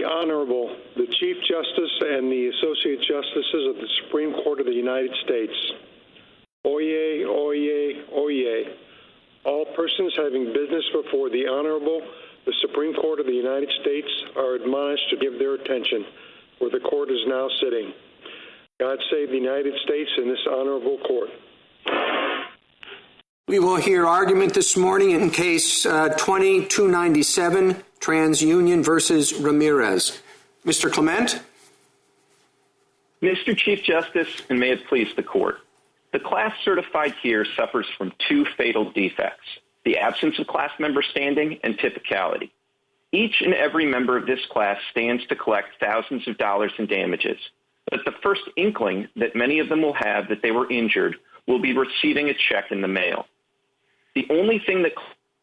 Honorable, the Chief Justice and the Associate Justices of the Supreme Court of the United States. Oyez, oyez, oyez. All persons having business before the Honorable, the Supreme Court of the United States, are admonished to give their attention, for the Court is now sitting. God save the United States and this Honorable Court. We will hear argument this morning in Case 2297, TransUnion versus Ramirez. Mr. Clement? Mr. Chief Justice, and may it please the Court, the class certified here suffers from two fatal defects: the absence of class member standing and typicality. Each and every member of this class stands to collect thousands of dollars in damages, but the first inkling that many of them will have that they were injured will be receiving a check in the mail. The only thing that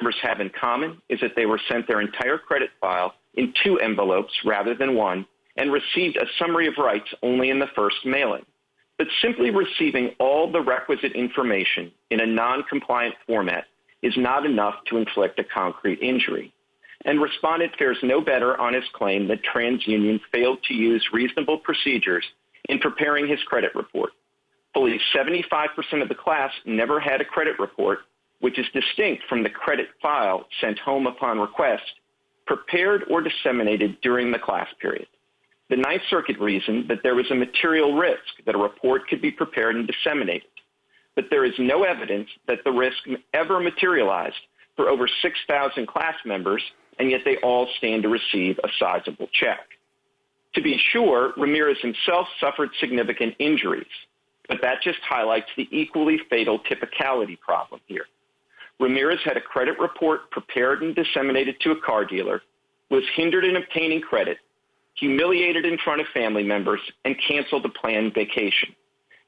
members have in common is that they were sent their entire credit file in 2 envelopes rather than 1 and received a summary of rights only in the first mailing. But simply receiving all the requisite information in a non-compliant format is not enough to inflict a concrete injury. And respondent fares no better on his claim that TransUnion failed to use reasonable procedures in preparing his credit report. Fully 75% of the class never had a credit report, which is distinct from the credit file sent home upon request, prepared or disseminated during the class period. The Ninth Circuit reasoned that there was a material risk that a report could be prepared and disseminated, but there is no evidence that the risk ever materialized for over 6,000 class members, and yet they all stand to receive a sizable check. To be sure, Ramirez himself suffered significant injuries, but that just highlights the equally fatal typicality problem here. Ramirez had a credit report prepared and disseminated to a car dealer, was hindered in obtaining credit, humiliated in front of family members, and canceled a planned vacation.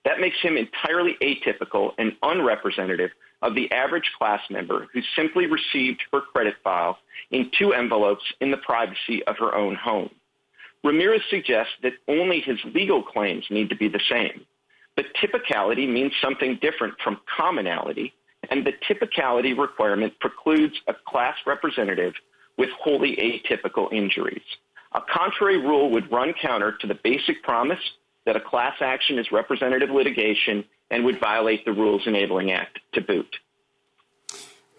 That makes him entirely atypical and unrepresentative of the average class member who simply received her credit file in 2 envelopes in the privacy of her own home. Ramirez suggests that only his legal claims need to be the same, but typicality means something different from commonality, and the typicality requirement precludes a class representative with wholly atypical injuries. A contrary rule would run counter to the basic promise that a class action is representative litigation and would violate the Rules Enabling Act to boot.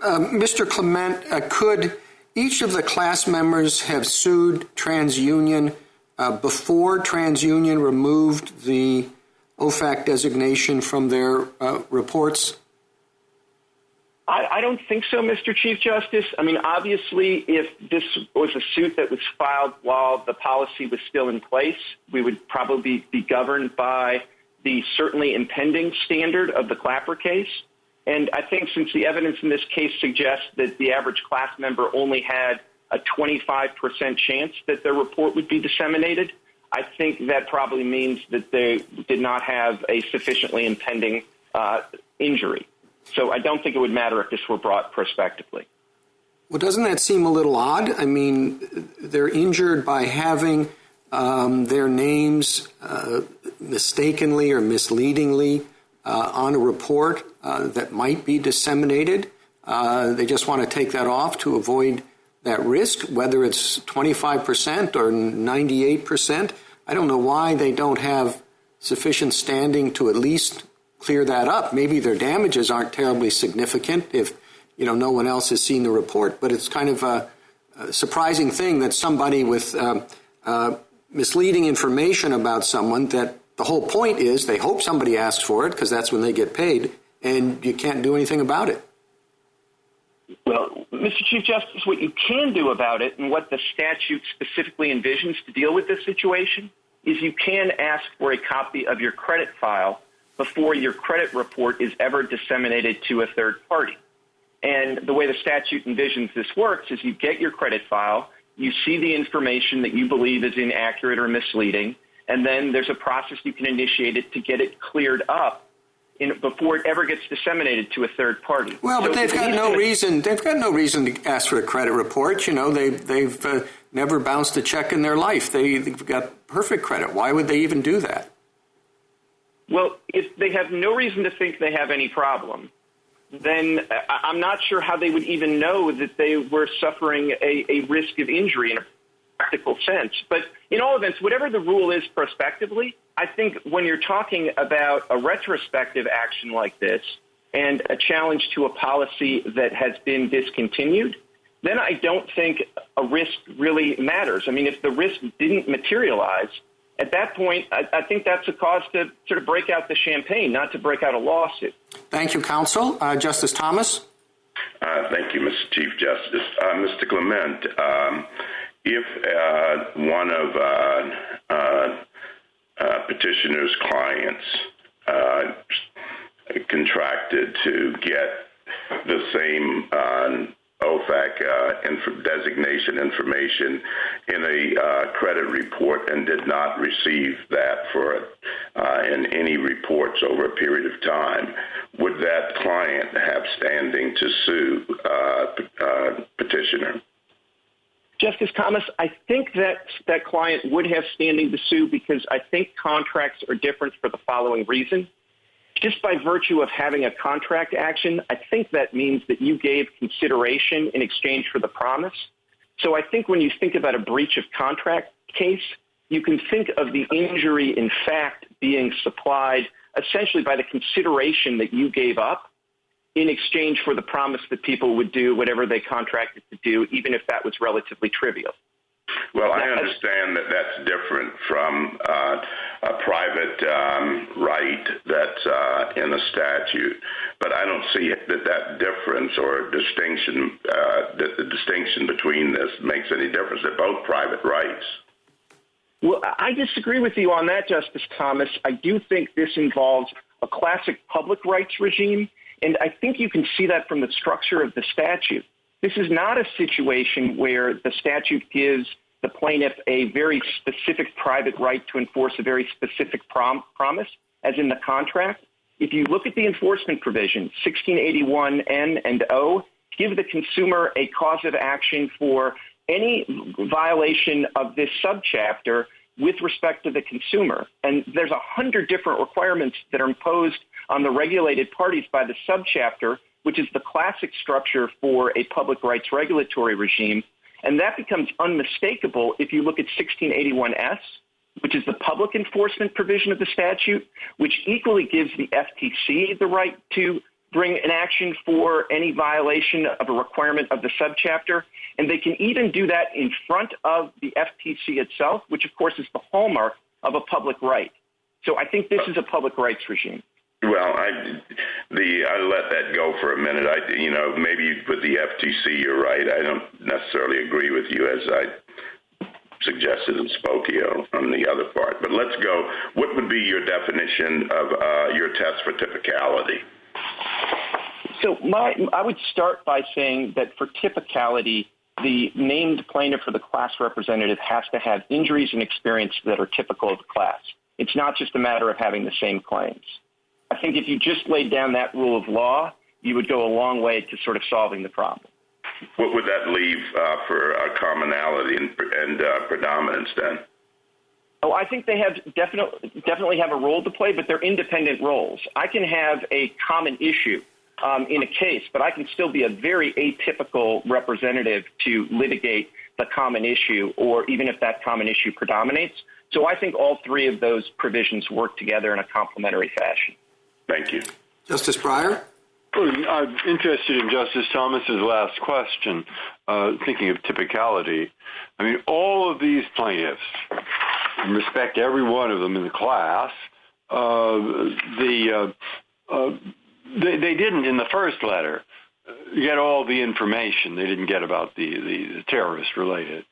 Mr. Clement, could each of the class members have sued TransUnion before TransUnion removed the OFAC designation from their reports? I don't think so, Mr. Chief Justice. I mean, obviously, if this was a suit that was filed while the policy was still in place, we would probably be governed by the certainly impending standard of the Clapper case. And I think since the evidence in this case suggests that the average class member only had a 25% chance that their report would be disseminated, I think that probably means that they did not have a sufficiently impending injury. So I don't think it would matter if this were brought prospectively. Well, doesn't that seem a little odd? I mean, they're injured by having their names mistakenly or misleadingly on a report that might be disseminated. They just want to take that off to avoid that risk, whether it's 25% or 98%. I don't know why they don't have sufficient standing to at least clear that up. Maybe their damages aren't terribly significant if, no one else has seen the report, but it's kind of a surprising thing that somebody with misleading information about someone, that the whole point is they hope somebody asks for it because that's when they get paid, and you can't do anything about it. Well, Mr. Chief Justice, what you can do about it, and what the statute specifically envisions to deal with this situation, is you can ask for a copy of your credit file before your credit report is ever disseminated to a third party. And the way the statute envisions this works is you get your credit file, you see the information that you believe is inaccurate or misleading, and then there's a process you can initiate it to get it cleared up before it ever gets disseminated to a third party. Well, but they've got no reason. They've got no reason to ask for a credit report. They've never bounced a check in their life. They've got perfect credit. Why would they even do that? Well, if they have no reason to think they have any problem, then I'm not sure how they would even know that they were suffering a risk of injury. practical sense. But in all events, whatever the rule is prospectively, I think when you're talking about a retrospective action like this and a challenge to a policy that has been discontinued, then I don't think a risk really matters. I mean, if the risk didn't materialize, at that point, I think that's a cause to sort of break out the champagne, not to break out a lawsuit. Thank you, counsel. Justice Thomas? Thank you, Mr. Chief Justice. Mr. Clement, if one of petitioner's clients contracted to get the same OFAC designation information in a credit report and did not receive that in any reports over a period of time, would that client have standing to sue petitioner? Justice Thomas, I think that client would have standing to sue because I think contracts are different for the following reason. Just by virtue of having a contract action, I think that means that you gave consideration in exchange for the promise. So I think when you think about a breach of contract case, you can think of the injury in fact being supplied essentially by the consideration that you gave up in exchange for the promise that people would do whatever they contracted to do, even if that was relatively trivial. Well, I understand that that's different from a private right that's in a statute, but I don't see that difference or distinction, that the distinction between this makes any difference. They're both private rights. Well, I disagree with you on that, Justice Thomas. I do think this involves a classic public rights regime, and I think you can see that from the structure of the statute. This is not a situation where the statute gives the plaintiff a very specific private right to enforce a very specific promise, as in the contract. If you look at the enforcement provision, 1681N and O, give the consumer a cause of action for any violation of this subchapter with respect to the consumer. And there's 100 different requirements that are imposed on the regulated parties by the subchapter, which is the classic structure for a public rights regulatory regime. And that becomes unmistakable if you look at 1681S, which is the public enforcement provision of the statute, which equally gives the FTC the right to bring an action for any violation of a requirement of the subchapter. And they can even do that in front of the FTC itself, which, of course, is the hallmark of a public right. So I think this is a public rights regime. Well, I let that go for a minute. Maybe with the FTC, you're right. I don't necessarily agree with you, as I suggested in Spokio on the other part. But let's go. What would be your definition of your test for typicality? So I would start by saying that for typicality, the named plaintiff or the class representative has to have injuries and experience that are typical of the class. It's not just a matter of having the same claims. I think if you just laid down that rule of law, you would go a long way to sort of solving the problem. What would that leave for commonality and predominance then? Oh, I think they have definitely have a role to play, but they're independent roles. I can have a common issue in a case, but I can still be a very atypical representative to litigate the common issue, or even if that common issue predominates. So I think all three of those provisions work together in a complementary fashion. Thank you. Justice Breyer? I'm interested in Justice Thomas's last question, thinking of typicality. I mean, all of these plaintiffs, in respect to every one of them in the class, they didn't, in the first letter, get all the information they didn't get about the terrorist related.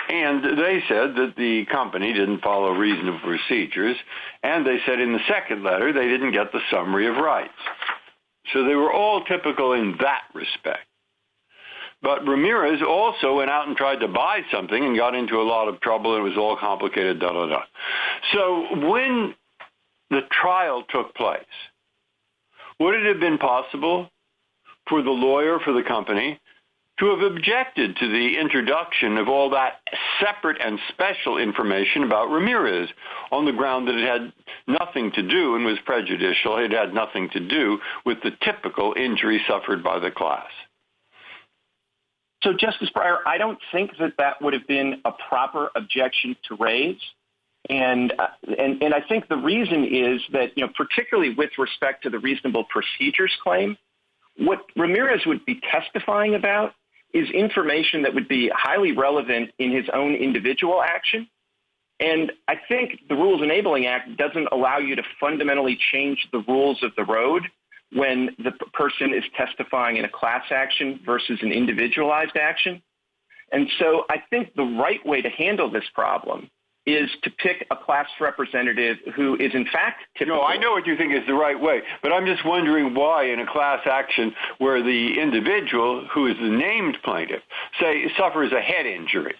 And they said that the company didn't follow reasonable procedures, and they said in the second letter they didn't get the summary of rights. So they were all typical in that respect. But Ramirez also went out and tried to buy something and got into a lot of trouble, and it was all complicated, da-da-da. So when the trial took place, would it have been possible for the lawyer for the company to have objected to the introduction of all that separate and special information about Ramirez on the ground that it had nothing to do and was prejudicial? It had nothing to do with the typical injury suffered by the class. So, Justice Breyer, I don't think that would have been a proper objection to raise. And I think the reason is that, particularly with respect to the reasonable procedures claim, what Ramirez would be testifying about is information that would be highly relevant in his own individual action. And I think the Rules Enabling Act doesn't allow you to fundamentally change the rules of the road when the person is testifying in a class action versus an individualized action. And so I think the right way to handle this problem is to pick a class representative who is in fact typical. No, I know what you think is the right way, but I'm just wondering why in a class action where the individual who is the named plaintiff, say, suffers a head injury,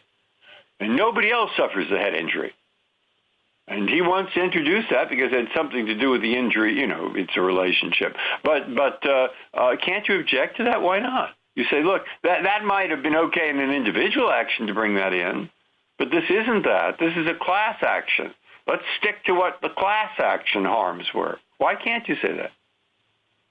and nobody else suffers a head injury, and he wants to introduce that because it had something to do with the injury, it's a relationship. But can't you object to that? Why not? You say, look, that might have been okay in an individual action to bring that in, but this isn't that. This is a class action. Let's stick to what the class action harms were. Why can't you say that?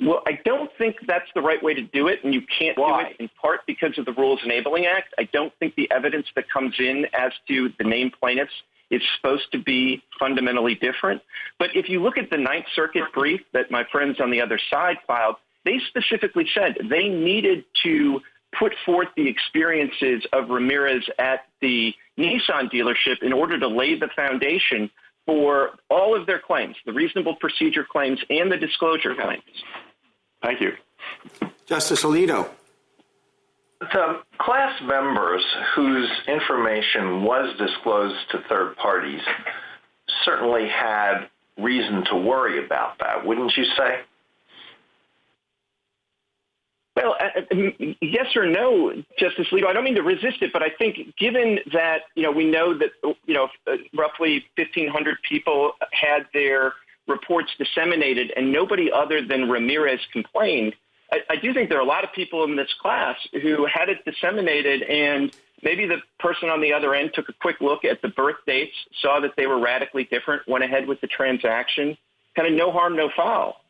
Well, I don't think that's the right way to do it, and you can't do it in part because of the Rules Enabling Act. I don't think the evidence that comes in as to the named plaintiffs is supposed to be fundamentally different. But if you look at the Ninth Circuit brief that my friends on the other side filed, they specifically said they needed to put forth the experiences of Ramirez at the Nissan dealership in order to lay the foundation for all of their claims, the reasonable procedure claims and the disclosure claims. Thank you. Justice Alito. The class members whose information was disclosed to third parties certainly had reason to worry about that, wouldn't you say? Well, yes or no, Justice Alito. I don't mean to resist it, but I think given that, we know that, roughly 1,500 people had their reports disseminated and nobody other than Ramirez complained, I do think there are a lot of people in this class who had it disseminated, and maybe the person on the other end took a quick look at the birth dates, saw that they were radically different, went ahead with the transaction. Kind of no harm, no foul.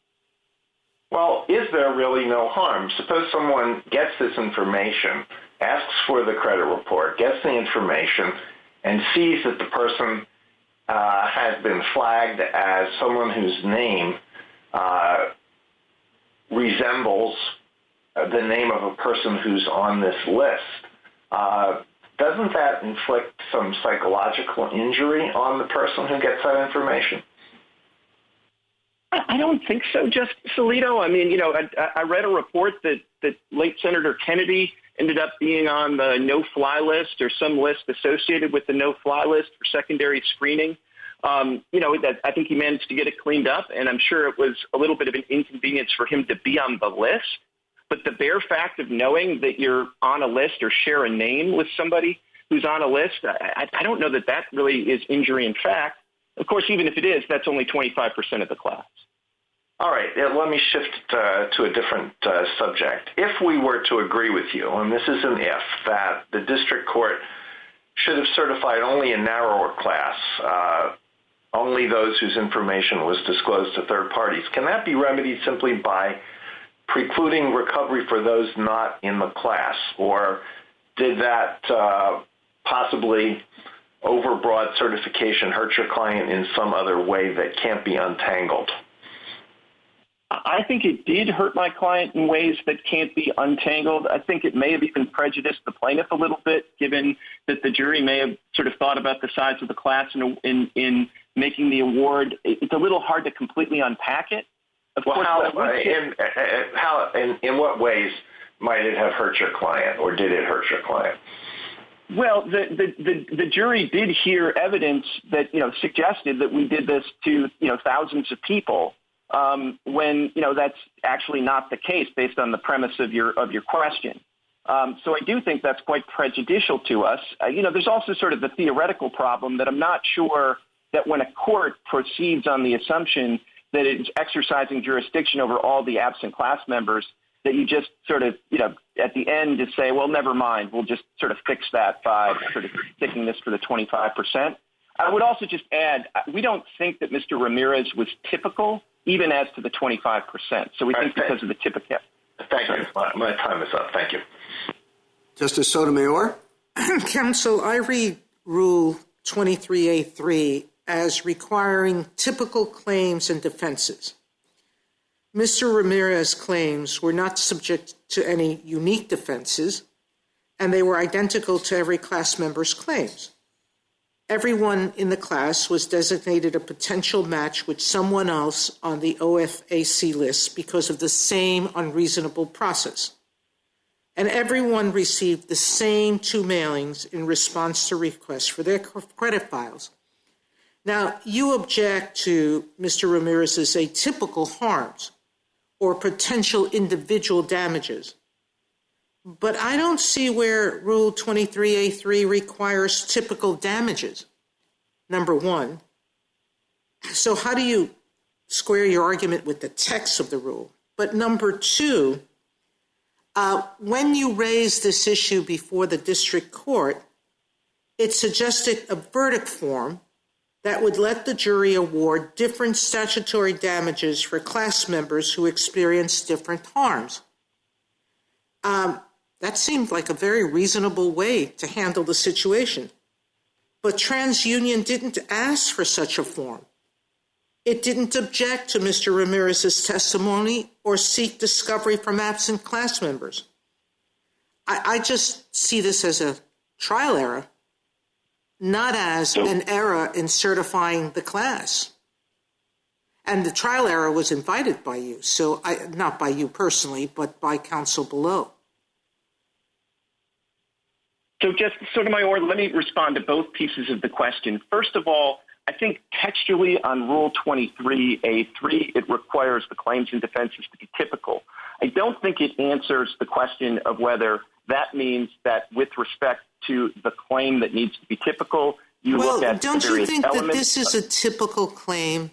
Well, is there really no harm? Suppose someone gets this information, asks for the credit report, gets the information, and sees that the person has been flagged as someone whose name resembles the name of a person who's on this list. Doesn't that inflict some psychological injury on the person who gets that information? I don't think so, Justice Alito. I mean, I read a report that late Senator Kennedy ended up being on the no-fly list or some list associated with the no-fly list for secondary screening. That I think he managed to get it cleaned up, and I'm sure it was a little bit of an inconvenience for him to be on the list. But the bare fact of knowing that you're on a list or share a name with somebody who's on a list, I don't know that really is injury in fact. Of course, even if it is, that's only 25% of the class. All right, let me shift to a different subject. If we were to agree with you, and this is an if, that the district court should have certified only a narrower class, only those whose information was disclosed to third parties, can that be remedied simply by precluding recovery for those not in the class? Or did that possibly overbroad certification hurt your client in some other way that can't be untangled? I think it did hurt my client in ways that can't be untangled. I think it may have even prejudiced the plaintiff a little bit, given that the jury may have sort of thought about the size of the class in making the award. It's a little hard to completely unpack it. Of course, in what ways might it have hurt your client, or did it hurt your client? Well, the jury did hear evidence that suggested that we did this to thousands of people. When that's actually not the case based on the premise of your question. So I do think that's quite prejudicial to us. There's also sort of the theoretical problem that I'm not sure that when a court proceeds on the assumption that it's exercising jurisdiction over all the absent class members, that you just sort of, at the end just say, well, never mind, we'll just sort of fix that by sort of sticking this for the 25%. I would also just add, we don't think that Mr. Ramirez was typical, even as to the 25%. So we think because of the typical. Thank you. My time is up. Thank you. Justice Sotomayor? Counsel, I read Rule 23A3 as requiring typical claims and defenses. Mr. Ramirez's claims were not subject to any unique defenses, and they were identical to every class member's claims. Everyone in the class was designated a potential match with someone else on the OFAC list because of the same unreasonable process. And everyone received the same 2 mailings in response to requests for their credit files. Now, you object to Mr. Ramirez's atypical harms or potential individual damages. But I don't see where Rule 23A3 requires typical damages, number one. So how do you square your argument with the text of the rule? But number two, when you raised this issue before the district court, it suggested a verdict form that would let the jury award different statutory damages for class members who experienced different harms. That seemed like a very reasonable way to handle the situation. But TransUnion didn't ask for such a form. It didn't object to Mr. Ramirez's testimony or seek discovery from absent class members. I just see this as a trial error, not as an error in certifying the class. And the trial error was invited by you, so not by you personally, but by counsel below. So, Justice Sotomayor, let me respond to both pieces of the question. First of all, I think textually on Rule 23A3, it requires the claims and defenses to be typical. I don't think it answers the question of whether that means that with respect to the claim that needs to be typical, you look at the various elements. Don't you think that this is a typical claim,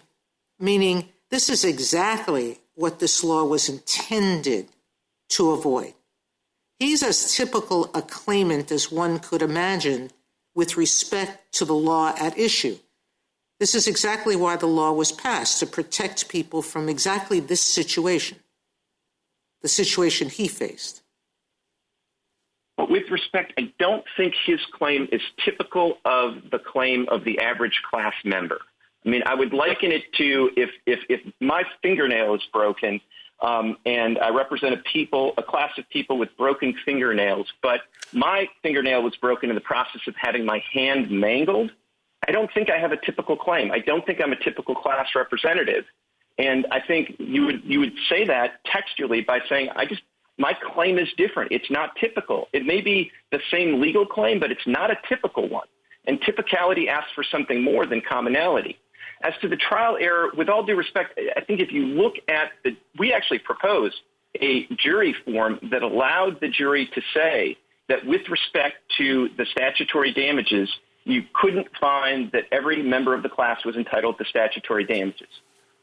meaning this is exactly what this law was intended to avoid? He's as typical a claimant as one could imagine with respect to the law at issue. This is exactly why the law was passed, to protect people from exactly this situation, the situation he faced. But with respect, I don't think his claim is typical of the claim of the average class member. I mean, I would liken it to if my fingernail is broken, and I represent a class of people with broken fingernails, but my fingernail was broken in the process of having my hand mangled, I don't think I have a typical claim. I don't think I'm a typical class representative. And I think you would say that textually by saying, my claim is different. It's not typical. It may be the same legal claim, but it's not a typical one. And typicality asks for something more than commonality. As to the trial error, with all due respect, I think if you look at we actually proposed a jury form that allowed the jury to say that with respect to the statutory damages, you couldn't find that every member of the class was entitled to statutory damages.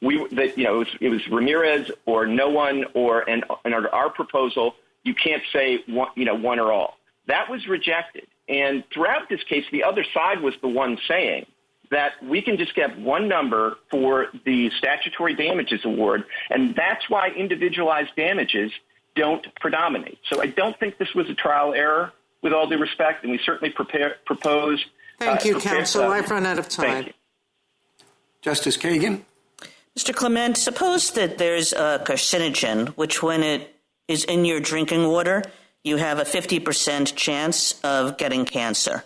It was Ramirez or no one, and under our proposal, you can't say one or all. That was rejected. And throughout this case, the other side was the one saying that we can just get one number for the statutory damages award, and that's why individualized damages don't predominate. So I don't think this was a trial error, with all due respect, and we certainly proposed. Thank you, counsel. I've run out of time. Thank you. Justice Kagan? Mr. Clement, suppose that there's a carcinogen, which when it is in your drinking water, you have a 50% chance of getting cancer.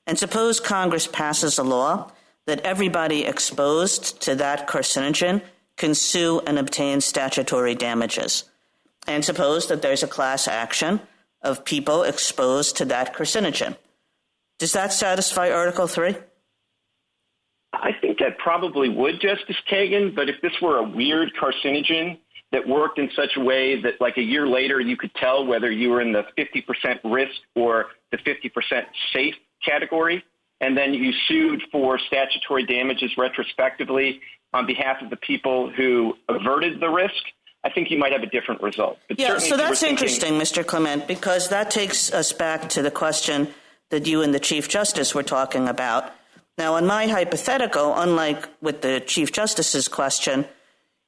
And suppose Congress passes a law that everybody exposed to that carcinogen can sue and obtain statutory damages. And suppose that there's a class action of people exposed to that carcinogen. Does that satisfy Article 3? I think that probably would, Justice Kagan, but if this were a weird carcinogen that worked in such a way that like a year later you could tell whether you were in the 50% risk or the 50% safe category, and then you sued for statutory damages retrospectively on behalf of the people who averted the risk, I think you might have a different result. But yeah, so that's interesting, Mr. Clement, because that takes us back to the question that you and the Chief Justice were talking about. Now, in my hypothetical, unlike with the Chief Justice's question,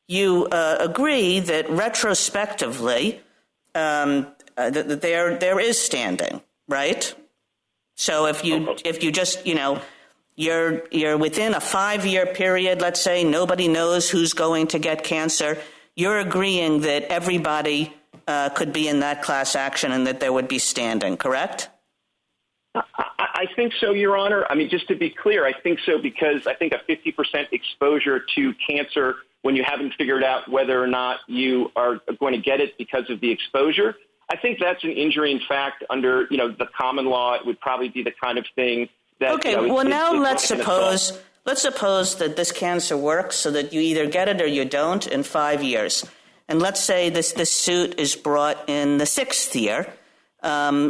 you agree that retrospectively that there is standing right? So if you just, you're within a 5-year period, let's say, nobody knows who's going to get cancer, you're agreeing that everybody could be in that class action and that there would be standing, correct? I think so, Your Honor. I mean, just to be clear, I think so because I think a 50% exposure to cancer when you haven't figured out whether or not you are going to get it because of the exposure, I think that's an injury in fact under, the common law. It would probably be the kind of thing that... Okay, let's suppose that this cancer works so that you either get it or you don't in 5 years. And let's say this suit is brought in the 6th year,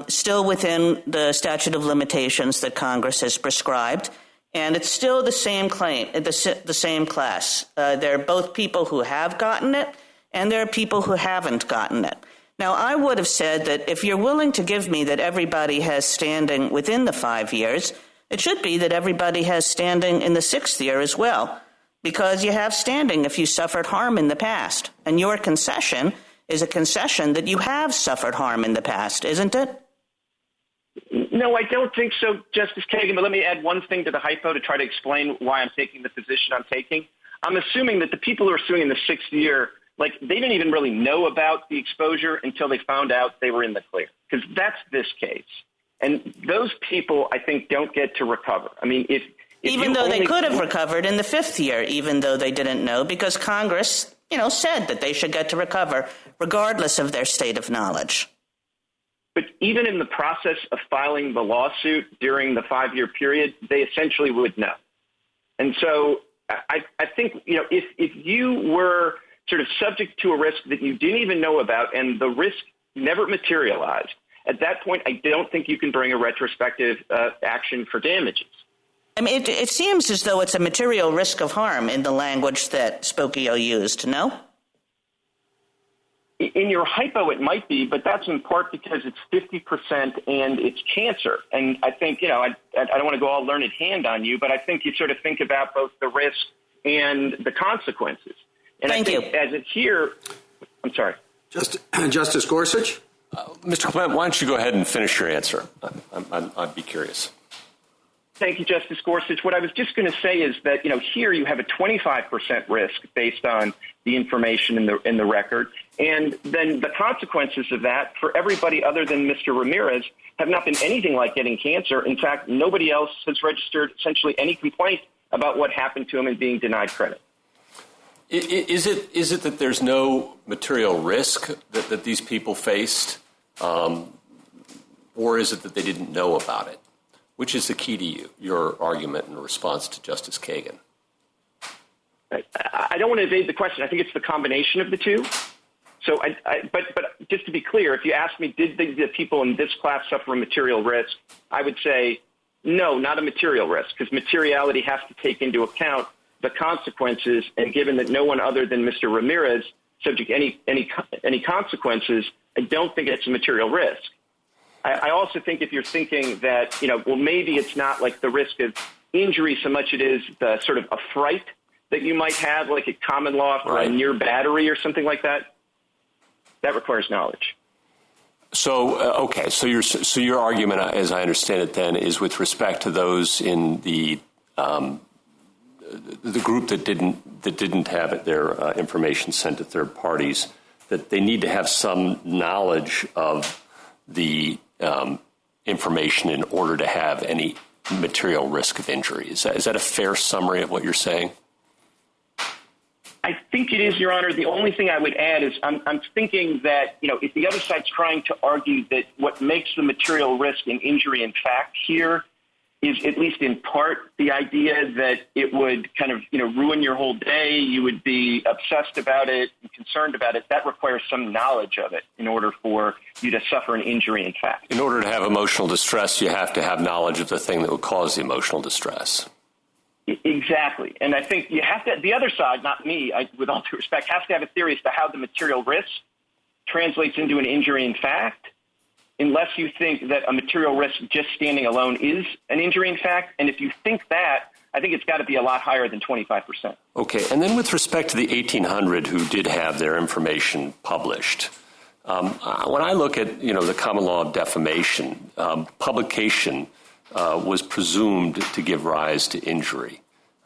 still within the statute of limitations that Congress has prescribed, and it's still the same claim, the same class. There are both people who have gotten it, and there are people who haven't gotten it. Now, I would have said that if you're willing to give me that everybody has standing within the 5 years, it should be that everybody has standing in the 6th year as well, because you have standing if you suffered harm in the past. And your concession is a concession that you have suffered harm in the past, isn't it? No, I don't think so, Justice Kagan, but let me add one thing to the hypo to try to explain why I'm taking the position I'm taking. I'm assuming that the people who are suing in the 6th year, they didn't even really know about the exposure until they found out they were in the clear, because that's this case. And those people, I think, don't get to recover. I mean, if even though they could have recovered in the 5th year, even though they didn't know, because Congress, said that they should get to recover regardless of their state of knowledge. But even in the process of filing the lawsuit during the 5-year period, they essentially would know. And so I think, if you were sort of subject to a risk that you didn't even know about and the risk never materialized, at that point, I don't think you can bring a retrospective action for damages. I mean, it seems as though it's a material risk of harm in the language that Spokio used, no? In your hypo, it might be, but that's in part because it's 50% and it's cancer. And I think, I don't want to go all learned hand on you, but I think you sort of think about both the risk and the consequences. And Thank you. As it's here, I'm sorry. Justice Gorsuch? Mr. Clement, why don't you go ahead and finish your answer? I'd be curious. Thank you, Justice Gorsuch. What I was just going to say is that, here you have a 25% risk based on the information in the record. And then the consequences of that for everybody other than Mr. Ramirez have not been anything like getting cancer. In fact, nobody else has registered essentially any complaint about what happened to him and being denied credit. Is it that there's no material risk that these people faced, or is it that they didn't know about it? Which is the key to your argument in response to Justice Kagan? I don't want to evade the question. I think it's the combination of the two. So, but just to be clear, if you ask me, did the people in this class suffer a material risk, I would say no, not a material risk, because materiality has to take into account the consequences. And given that no one other than Mr. Ramirez subject any consequences, I don't think it's a material risk. I also think if you're thinking that, maybe it's not like the risk of injury so much it is the sort of a fright that you might have, like a common law for a near battery or something like that, that requires knowledge. So, so your argument, as I understand it then, is with respect to those in the group that didn't have their information sent to third parties, that they need to have some knowledge of the information in order to have any material risk of injury. Is that a fair summary of what you're saying? I think it is, Your Honor. The only thing I would add is I'm thinking that, if the other side's trying to argue that what makes the material risk an injury in fact here is at least in part the idea that it would kind of, ruin your whole day, you would be obsessed about it and concerned about it, that requires some knowledge of it in order for you to suffer an injury in fact. In order to have emotional distress, you have to have knowledge of the thing that would cause the emotional distress. Exactly. And I think you have to, the other side, not me, with all due respect, has to have a theory as to how the material risk translates into an injury in fact, unless you think that a material risk just standing alone is an injury in fact. And if you think that, I think it's got to be a lot higher than 25%. Okay. And then with respect to the 1,800 who did have their information published, When I look at, the common law of defamation, publication was presumed to give rise to injury.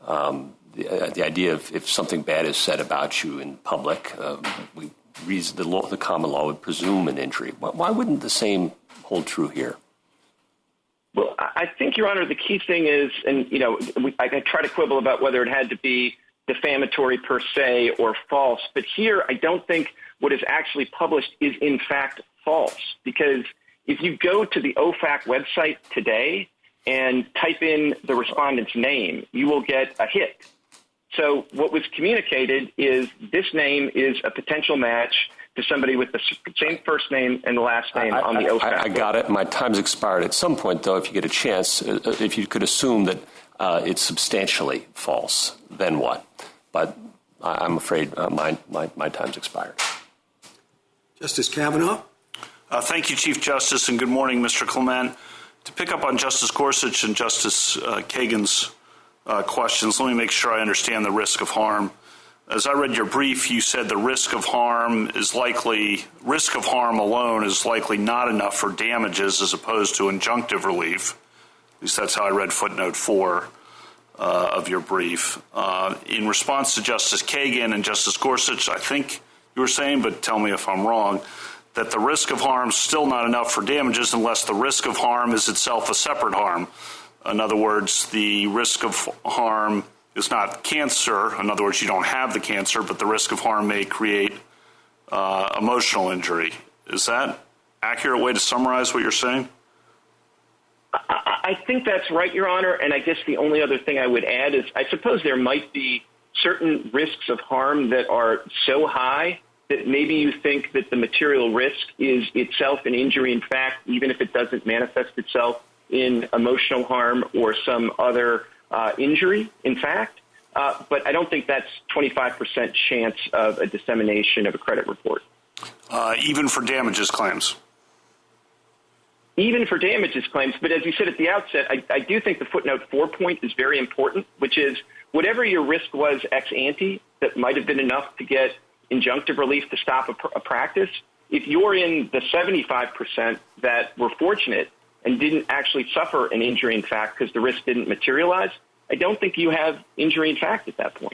The idea of if something bad is said about you in public, the common law would presume an injury. Why wouldn't the same hold true here? Well, I think, Your Honor, the key thing is, and, I try to quibble about whether it had to be defamatory per se or false, but here I don't think what is actually published is in fact false, because if you go to the OFAC website today and type in the respondent's name, you will get a hit. So what was communicated is this name is a potential match to somebody with the same first name and last name on the OFAC. I got it. My time's expired. At some point, though, if you get a chance, if you could assume that it's substantially false, then what? But I'm afraid my time's expired. Justice Kavanaugh? Thank you, Chief Justice, and good morning, Mr. Clement. To pick up on Justice Gorsuch and Justice Kagan's questions, let me make sure I understand the risk of harm. As I read your brief, you said the risk of harm alone is likely not enough for damages as opposed to injunctive relief. At least that's how I read footnote 4 of your brief. In response to Justice Kagan and Justice Gorsuch, I think you were saying, but tell me if I'm wrong, that the risk of harm is still not enough for damages unless the risk of harm is itself a separate harm. In other words, the risk of harm is not cancer. In other words, you don't have the cancer, but the risk of harm may create emotional injury. Is that an accurate way to summarize what you're saying? I think that's right, Your Honor, and I guess the only other thing I would add is I suppose there might be certain risks of harm that are so high that maybe you think that the material risk is itself an injury in fact, even if it doesn't manifest itself in emotional harm or some other injury in fact. But I don't think that's 25% chance of a dissemination of a credit report. Even for damages claims? Even for damages claims. But as you said at the outset, I do think the footnote 4 point is very important, which is whatever your risk was ex ante that might have been enough to get injunctive relief to stop a practice, if you're in the 75% that were fortunate and didn't actually suffer an injury in fact because the risk didn't materialize, I don't think you have injury in fact at that point.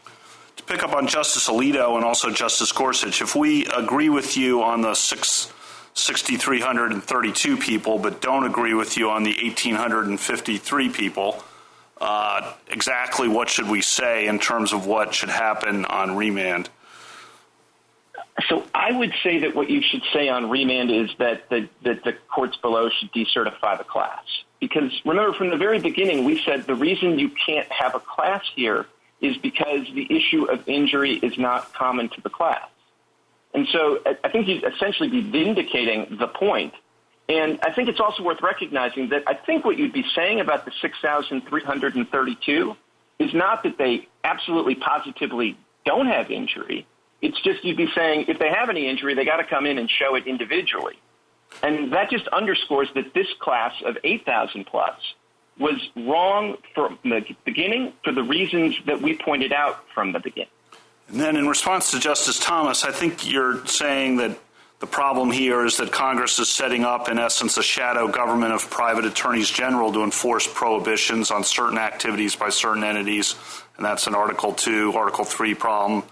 To pick up on Justice Alito and also Justice Gorsuch, if we agree with you on the 6,332 people but don't agree with you on the 1,853 people, exactly what should we say in terms of what should happen on remand? So I would say that what you should say on remand is that the courts below should decertify the class. Because remember, from the very beginning, we said the reason you can't have a class here is because the issue of injury is not common to the class. And so I think you'd essentially be vindicating the point. And I think it's also worth recognizing that I think what you'd be saying about the 6,332 is not that they absolutely positively don't have injury. It's just you'd be saying if they have any injury, they got to come in and show it individually. And that just underscores that this class of 8,000 plus was wrong from the beginning for the reasons that we pointed out from the beginning. And then in response to Justice Thomas, I think you're saying that the problem here is that Congress is setting up, in essence, a shadow government of private attorneys general to enforce prohibitions on certain activities by certain entities, and that's an Article 2, Article 3 problem.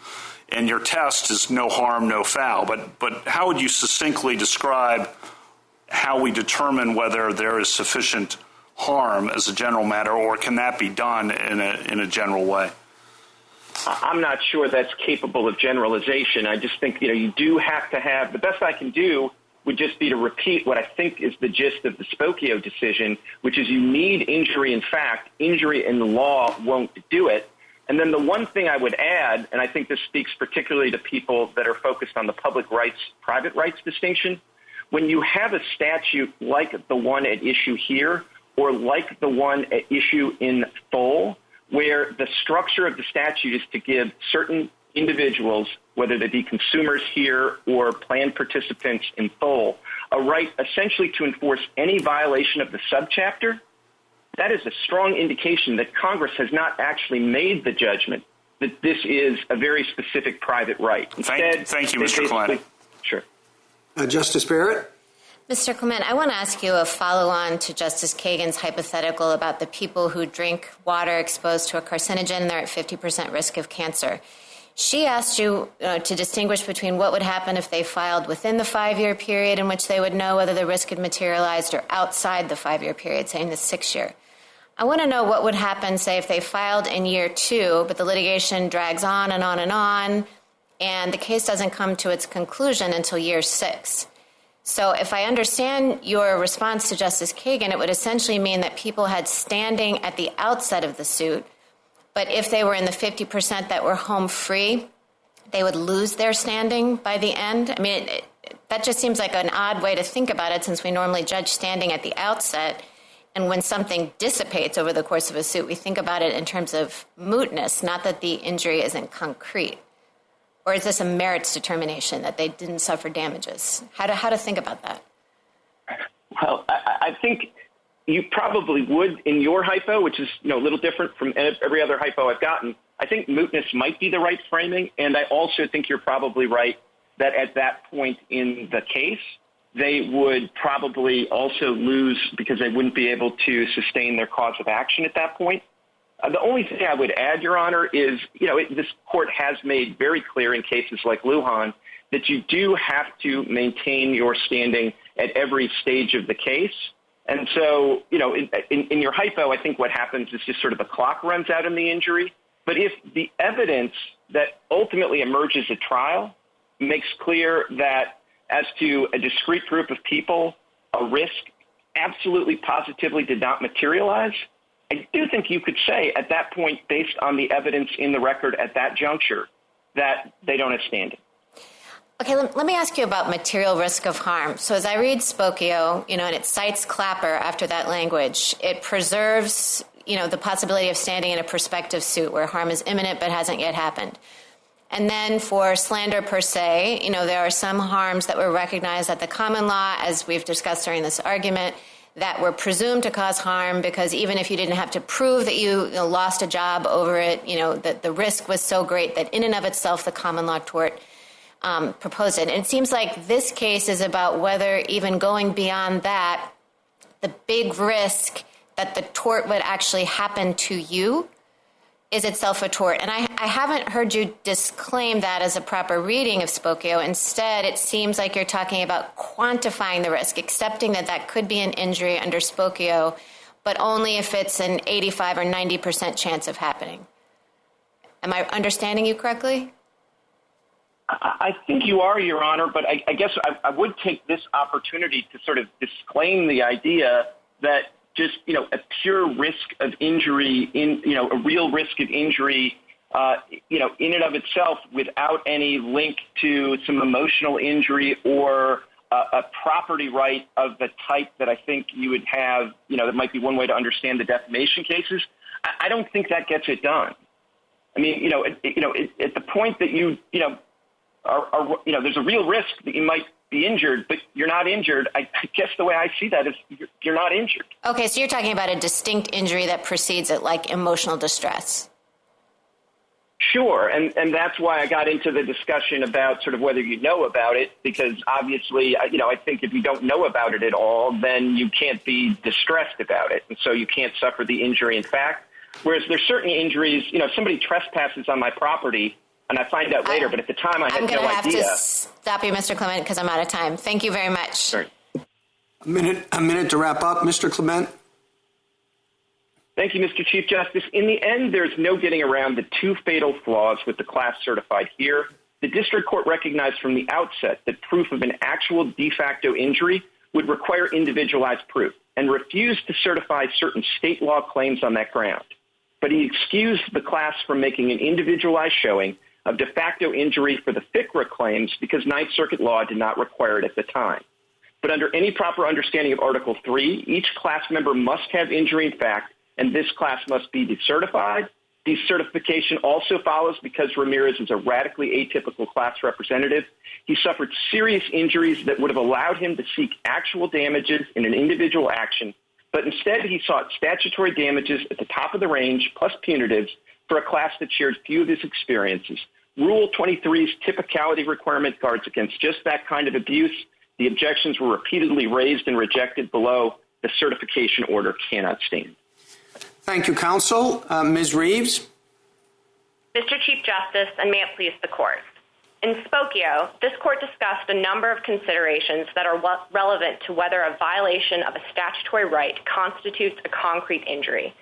And your test is no harm, no foul. But how would you succinctly describe how we determine whether there is sufficient harm as a general matter, or can that be done in a general way? I'm not sure that's capable of generalization. I just think, you do have to have, the best I can do would just be to repeat what I think is the gist of the Spokio decision, which is you need injury in fact. Injury in the law won't do it. And then the one thing I would add, and I think this speaks particularly to people that are focused on the public rights, private rights distinction, when you have a statute like the one at issue here or like the one at issue in Thole, where the structure of the statute is to give certain individuals, whether they be consumers here or plan participants in Thole, a right essentially to enforce any violation of the subchapter, that is a strong indication that Congress has not actually made the judgment that this is a very specific private right. Instead, thank you, Mr. Klein. Sure. Justice Barrett? Mr. Clement, I want to ask you a follow-on to Justice Kagan's hypothetical about the people who drink water exposed to a carcinogen. They're at 50% risk of cancer. She asked you to distinguish between what would happen if they filed within the 5-year period in which they would know whether the risk had materialized or outside the 5-year period, say in the 6th-year. I want to know what would happen, say, if they filed in year 2, but the litigation drags on and on and on, and the case doesn't come to its conclusion until year 6. So if I understand your response to Justice Kagan, it would essentially mean that people had standing at the outset of the suit, but if they were in the 50% that were home free, they would lose their standing by the end. I mean, that just seems like an odd way to think about it, since we normally judge standing at the outset. And when something dissipates over the course of a suit, we think about it in terms of mootness, not that the injury isn't concrete. Or is this a merits determination that they didn't suffer damages? How to think about that? Well, I think you probably would in your hypo, which is a little different from every other hypo I've gotten. I think mootness might be the right framing, and I also think you're probably right that at that point in the case, they would probably also lose because they wouldn't be able to sustain their cause of action at that point. The only thing I would add, Your Honor, is, this court has made very clear in cases like Lujan that you do have to maintain your standing at every stage of the case. And so, in your hypo, I think what happens is just sort of the clock runs out in the injury. But if the evidence that ultimately emerges at trial makes clear that as to a discrete group of people, a risk absolutely positively did not materialize, I do think you could say at that point, based on the evidence in the record at that juncture, that they don't have standing. Okay, let me ask you about material risk of harm. So as I read Spokio, and it cites Clapper after that language, it preserves, the possibility of standing in a prospective suit where harm is imminent but hasn't yet happened. And then for slander per se, there are some harms that were recognized at the common law, as we've discussed during this argument, that were presumed to cause harm because even if you didn't have to prove that you lost a job over it, that the risk was so great that in and of itself the common law tort proposed it. And it seems like this case is about whether even going beyond that, the big risk that the tort would actually happen to you is itself a tort. And I haven't heard you disclaim that as a proper reading of Spokio. Instead, it seems like you're talking about quantifying the risk, accepting that that could be an injury under Spokio, but only if it's an 85 or 90% chance of happening. Am I understanding you correctly? I think you are, Your Honor, but I guess I would take this opportunity to sort of disclaim the idea that just, a pure risk of injury, a real risk of injury, in and of itself without any link to some emotional injury or a property right of the type that I think you would have, that might be one way to understand the defamation cases. I don't think that gets it done. I mean, at the point that there's a real risk that you might be injured, but you're not injured. I guess the way I see that is you're not injured. Okay, so you're talking about a distinct injury that precedes it, like emotional distress. Sure, and that's why I got into the discussion about sort of whether you know about it, because obviously, I think if you don't know about it at all, then you can't be distressed about it, and so you can't suffer the injury in fact. Whereas there's certain injuries, if somebody trespasses on my property, and I find out later, but at the time I had no idea. I'm going to have to stop you, Mr. Clement, because I'm out of time. Thank you very much. Sorry. A minute to wrap up. Mr. Clement. Thank you, Mr. Chief Justice. In the end, there's no getting around the two fatal flaws with the class certified here. The district court recognized from the outset that proof of an actual de facto injury would require individualized proof and refused to certify certain state law claims on that ground. But he excused the class from making an individualized showing of de facto injury for the FCRA claims because Ninth Circuit law did not require it at the time. But under any proper understanding of Article 3, each class member must have injury in fact, and this class must be decertified. Decertification also follows because Ramirez is a radically atypical class representative. He suffered serious injuries that would have allowed him to seek actual damages in an individual action, but instead he sought statutory damages at the top of the range plus punitives for a class that shared few of his experiences. Rule 23's typicality requirement guards against just that kind of abuse. The objections were repeatedly raised and rejected below. The certification order cannot stand. Thank you, counsel. Ms. Reeves? Mr. Chief Justice, and may it please the court. In Spokio, this court discussed a number of considerations that are relevant to whether a violation of a statutory right constitutes a concrete injury,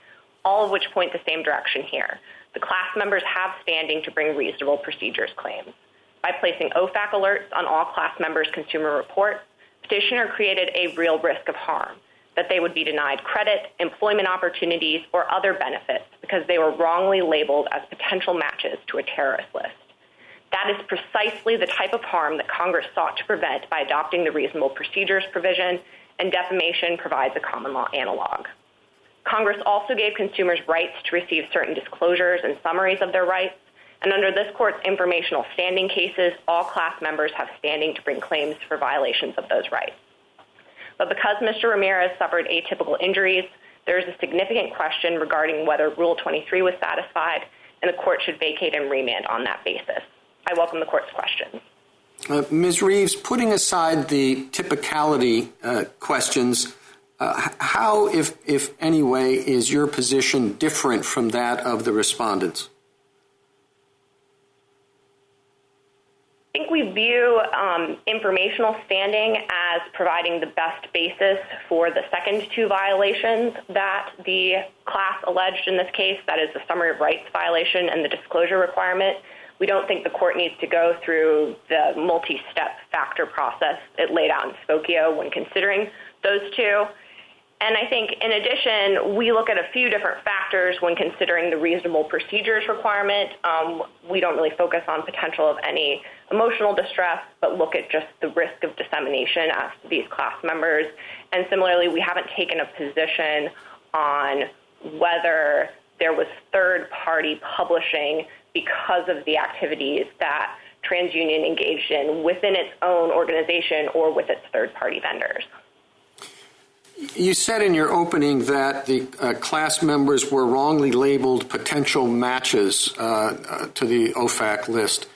all of which point the same direction here. The class members have standing to bring reasonable procedures claims. By placing OFAC alerts on all class members' consumer reports, petitioner created a real risk of harm, that they would be denied credit, employment opportunities, or other benefits because they were wrongly labeled as potential matches to a terrorist list. That is precisely the type of harm that Congress sought to prevent by adopting the reasonable procedures provision, and defamation provides a common law analog. Congress also gave consumers rights to receive certain disclosures and summaries of their rights, and under this court's informational standing cases, all class members have standing to bring claims for violations of those rights. But because Mr. Ramirez suffered atypical injuries, there is a significant question regarding whether Rule 23 was satisfied, and the court should vacate and remand on that basis. I welcome the court's questions. Ms. Reeves, putting aside the typicality questions, how, if any way, is your position different from that of the respondents? I think we view informational standing as providing the best basis for the second two violations that the class alleged in this case, that is the summary of rights violation and the disclosure requirement. We don't think the court needs to go through the multi-step factor process it laid out in Spokio when considering those two. And I think, in addition, we look at a few different factors when considering the reasonable procedures requirement. We don't really focus on potential of any emotional distress, but look at just the risk of dissemination as to these class members. And similarly, we haven't taken a position on whether there was third-party publishing because of the activities that TransUnion engaged in within its own organization or with its third-party vendors. You said in your opening that the class members were wrongly labeled potential matches to the OFAC list,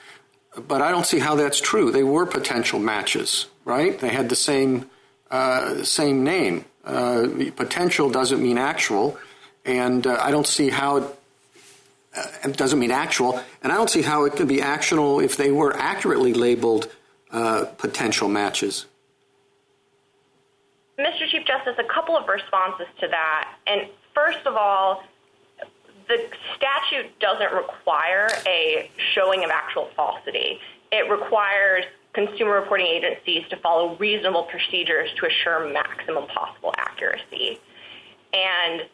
but I don't see how that's true. They were potential matches, right? They had the same name. Potential doesn't mean actual, and I don't see how it doesn't mean actual, and I don't see how it could be actionable if they were accurately labeled potential matches. Mr. Chief Justice, a couple of responses to that. And first of all, the statute doesn't require a showing of actual falsity. It requires consumer reporting agencies to follow reasonable procedures to assure maximum possible accuracy. And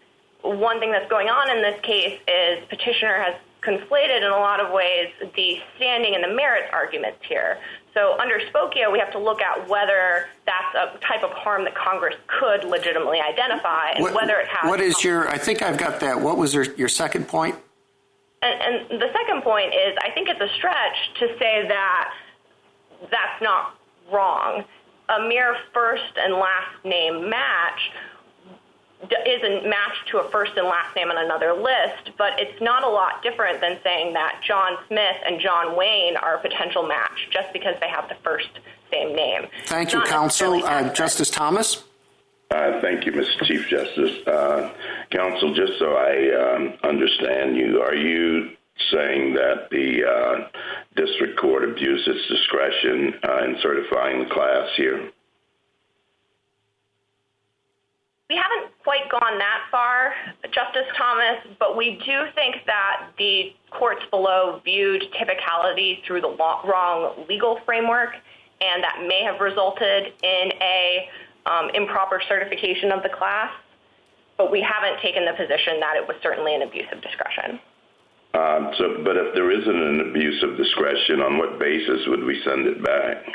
one thing that's going on in this case is petitioner has conflated in a lot of ways the standing and the merits arguments here. So under Spokio, we have to look at whether that's a type of harm that Congress could legitimately identify and whether it has... What is your... I think I've got that. What was your second point? And the second point is I think it's a stretch to say that that's not wrong. A mere first and last name match isn't matched to a first and last name on another list, but it's not a lot different than saying that John Smith and John Wayne are a potential match just because they have the first same name. Thank you, counsel. Justice Thomas? Thank you, Mr. Chief Justice. Counsel, just so I understand you, are you saying that the district court abused its discretion in certifying the class here? We haven't quite gone that far, Justice Thomas, but we do think that the courts below viewed typicality through the wrong legal framework, and that may have resulted in a improper certification of the class, but we haven't taken the position that it was certainly an abuse of discretion. But if there isn't an abuse of discretion, on what basis would we send it back?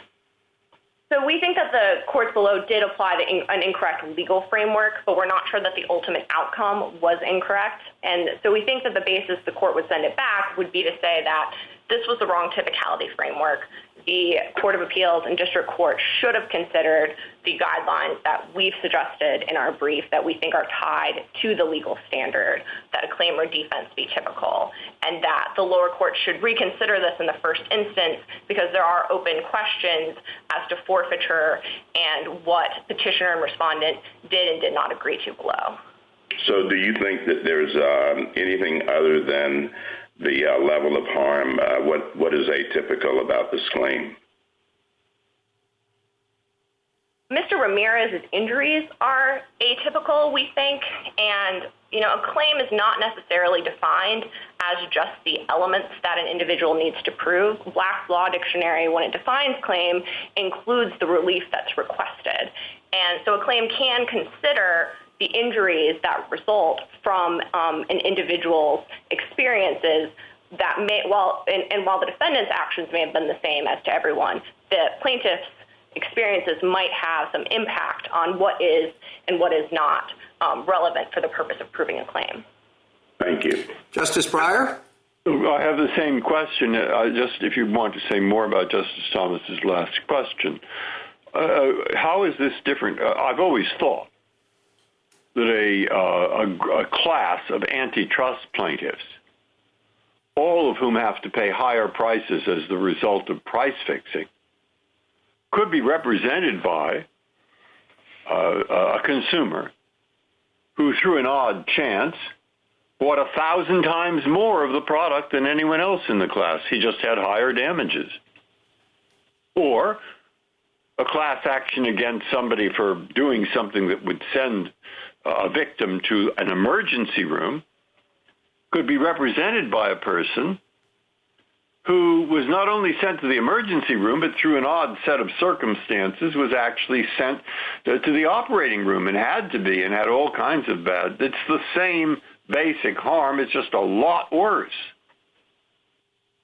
So we think that the courts below did apply an incorrect legal framework, but we're not sure that the ultimate outcome was incorrect. And so we think that the basis the court would send it back would be to say that this was the wrong typicality framework. The Court of Appeals and District Court should have considered the guidelines that we've suggested in our brief that we think are tied to the legal standard that a claim or defense be typical, and that the lower court should reconsider this in the first instance because there are open questions as to forfeiture and what petitioner and respondent did and did not agree to below. So do you think that there's anything other than the level of harm? What is atypical about this claim? Mr. Ramirez's injuries are atypical, we think, and a claim is not necessarily defined as just the elements that an individual needs to prove. Black's Law Dictionary, when it defines claim, includes the relief that's requested. And so a claim can consider the injuries that result from an individual's experiences that may, while the defendant's actions may have been the same as to everyone, the plaintiff's experiences might have some impact on what is and what is not relevant for the purpose of proving a claim. Thank you. Justice Breyer? I have the same question. Just if you want to say more about Justice Thomas's last question. How is this different? I've always thought that a class of antitrust plaintiffs, all of whom have to pay higher prices as the result of price fixing, could be represented by a consumer who, through an odd chance, bought 1,000 times more of the product than anyone else in the class. He just had higher damages. Or a class action against somebody for doing something that would send a victim to an emergency room could be represented by a person who was not only sent to the emergency room, but through an odd set of circumstances was actually sent to the operating room and had to be and had all kinds of bad. It's the same basic harm. It's just a lot worse.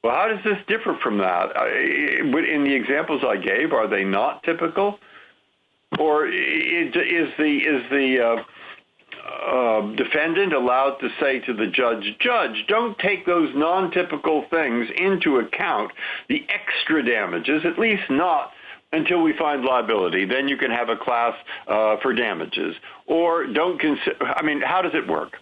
Well, how does this differ from that? In the examples I gave, are they not typical? Or is the defendant allowed to say to the judge, don't take those non-typical things into account, the extra damages, at least not until we find liability. Then you can have a class for damages. Or don't consider, how does it work?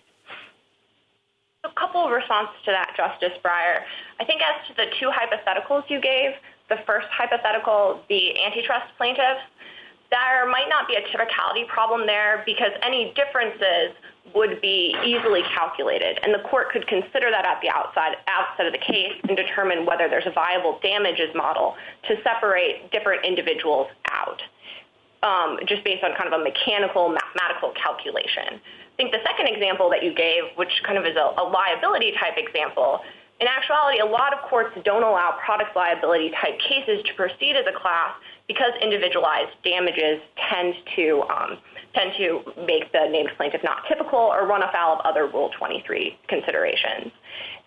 A couple of responses to that, Justice Breyer. I think as to the two hypotheticals you gave, the first hypothetical, the antitrust plaintiffs, there might not be a typicality problem there because any differences would be easily calculated, and the court could consider that at the outset of the case and determine whether there's a viable damages model to separate different individuals out, just based on kind of a mechanical, mathematical calculation. I think the second example that you gave, which kind of is a liability type example, in actuality, a lot of courts don't allow product liability type cases to proceed as a class because individualized damages tend to make the named plaintiff not typical or run afoul of other Rule 23 considerations.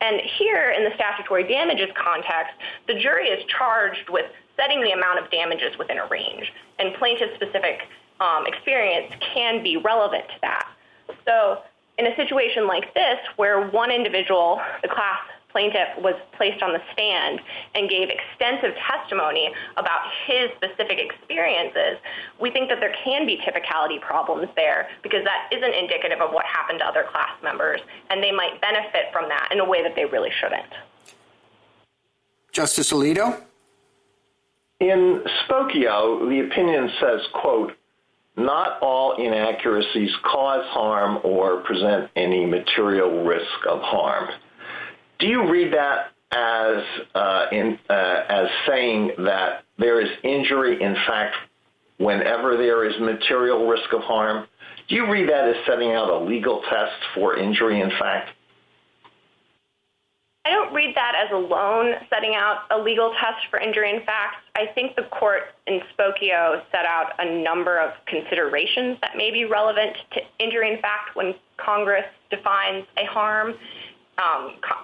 And here in the statutory damages context, the jury is charged with setting the amount of damages within a range, and plaintiff-specific experience can be relevant to that. So in a situation like this, where one individual, the class plaintiff, was placed on the stand and gave extensive testimony about his specific experiences, we think that there can be typicality problems there because that isn't indicative of what happened to other class members, and they might benefit from that in a way that they really shouldn't. Justice Alito? In Spokio, the opinion says, quote, not all inaccuracies cause harm or present any material risk of harm. Do you read that as saying that there is injury, in fact, whenever there is material risk of harm? Do you read that as setting out a legal test for injury, in fact? I don't read that as alone setting out a legal test for injury in fact. I think the court in Spokio set out a number of considerations that may be relevant to injury in fact when Congress defines a harm,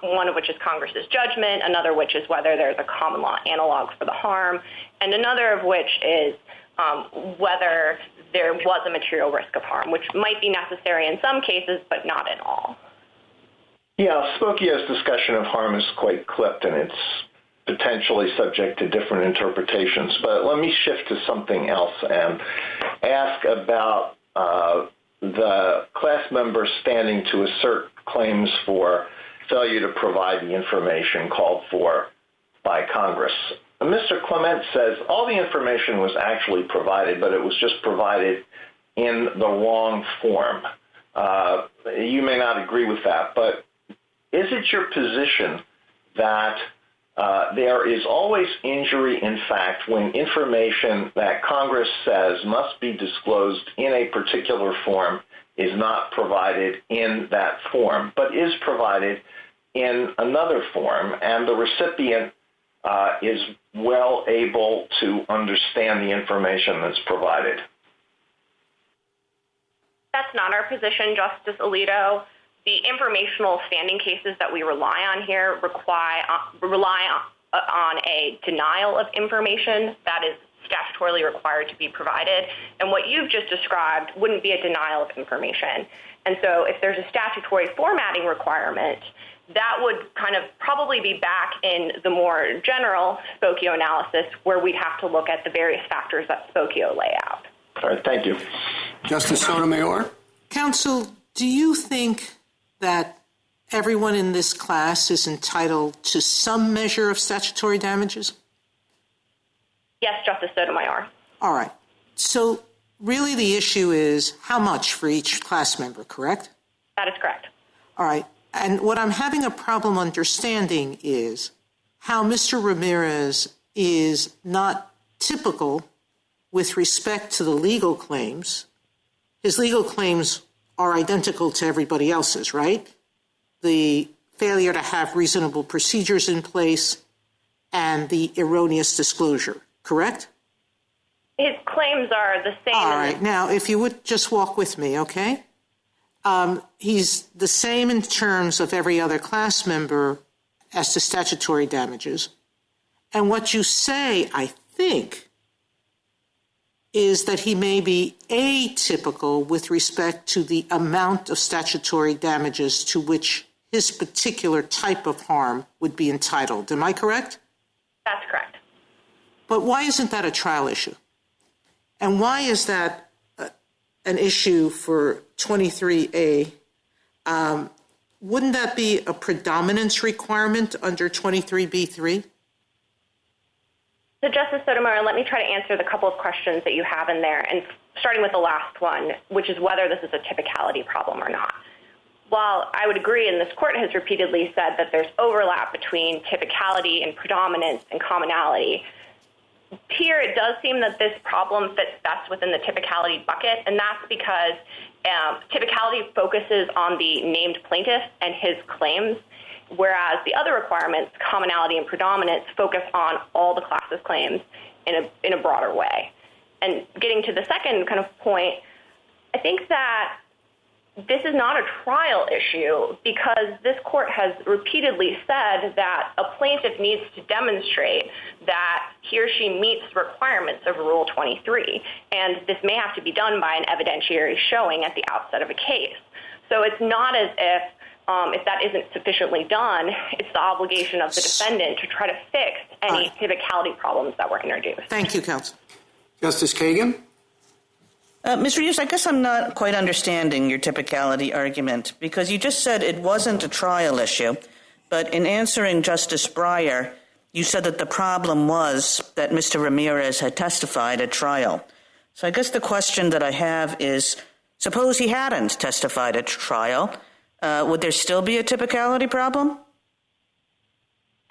one of which is Congress's judgment, another which is whether there's a common law analog for the harm, and another of which is whether there was a material risk of harm, which might be necessary in some cases, but not in all. Yeah, Spokio's discussion of harm is quite clipped, and it's potentially subject to different interpretations. But let me shift to something else and ask about the class members standing to assert claims for failure to provide the information called for by Congress. Mr. Clement says all the information was actually provided, but it was just provided in the wrong form. You may not agree with that, but is it your position that there is always injury in fact when information that Congress says must be disclosed in a particular form is not provided in that form, but is provided in another form, and the recipient is well able to understand the information that's provided? That's not our position, Justice Alito. The informational standing cases that we rely on here rely on a denial of information that is statutorily required to be provided. And what you've just described wouldn't be a denial of information. And so if there's a statutory formatting requirement, that would kind of probably be back in the more general Spokio analysis where we'd have to look at the various factors that Spokio lay out. All right, thank you. Justice Sotomayor? Counsel, do you think that everyone in this class is entitled to some measure of statutory damages? Yes, Justice Sotomayor. All right. So really the issue is how much for each class member, correct? That is correct. All right. And what I'm having a problem understanding is how Mr. Ramirez is not typical with respect to the legal claims. His legal claims are identical to everybody else's, right? The failure to have reasonable procedures in place and the erroneous disclosure, correct? His claims are the same. All right. Now, if you would just walk with me, okay? He's the same in terms of every other class member as to statutory damages. And what you say, I think, is that he may be atypical with respect to the amount of statutory damages to which his particular type of harm would be entitled. Am I correct? That's correct. But why isn't that a trial issue? And why is that an issue for 23A? Wouldn't that be a predominance requirement under 23B3? So, Justice Sotomayor, let me try to answer the couple of questions that you have in there, and starting with the last one, which is whether this is a typicality problem or not. While I would agree, and this court has repeatedly said that there's overlap between typicality and predominance and commonality, here it does seem that this problem fits best within the typicality bucket, and that's because typicality focuses on the named plaintiff and his claims, whereas the other requirements, commonality and predominance, focus on all the class's claims in a broader way. And getting to the second kind of point, I think that this is not a trial issue because this court has repeatedly said that a plaintiff needs to demonstrate that he or she meets the requirements of Rule 23, and this may have to be done by an evidentiary showing at the outset of a case. So it's not as if that isn't sufficiently done, it's the obligation of the defendant to try to fix any typicality problems that were introduced. Thank you, counsel. Justice Kagan? Mr. Hughes, I guess I'm not quite understanding your typicality argument because you just said it wasn't a trial issue, but in answering Justice Breyer, you said that the problem was that Mr. Ramirez had testified at trial. So I guess the question that I have is, suppose he hadn't testified at trial, would there still be a typicality problem?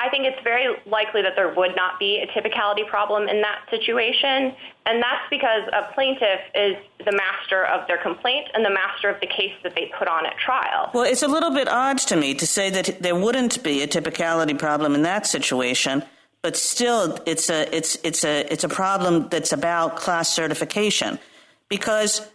I think it's very likely that there would not be a typicality problem in that situation, and that's because a plaintiff is the master of their complaint and the master of the case that they put on at trial. Well, it's a little bit odd to me to say that there wouldn't be a typicality problem in that situation, but still it's a problem that's about class certification because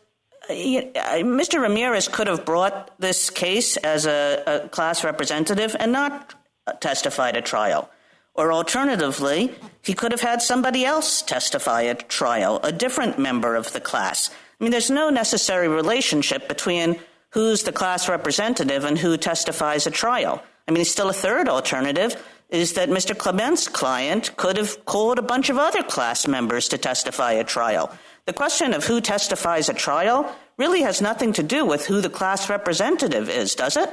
Mr. Ramirez could have brought this case as a class representative and not testified at trial. Or alternatively, he could have had somebody else testify at trial, a different member of the class. I mean, there's no necessary relationship between who's the class representative and who testifies at trial. I mean, it's still a third alternative is that Mr. Clement's client could have called a bunch of other class members to testify at trial. The question of who testifies at trial really has nothing to do with who the class representative is, does it?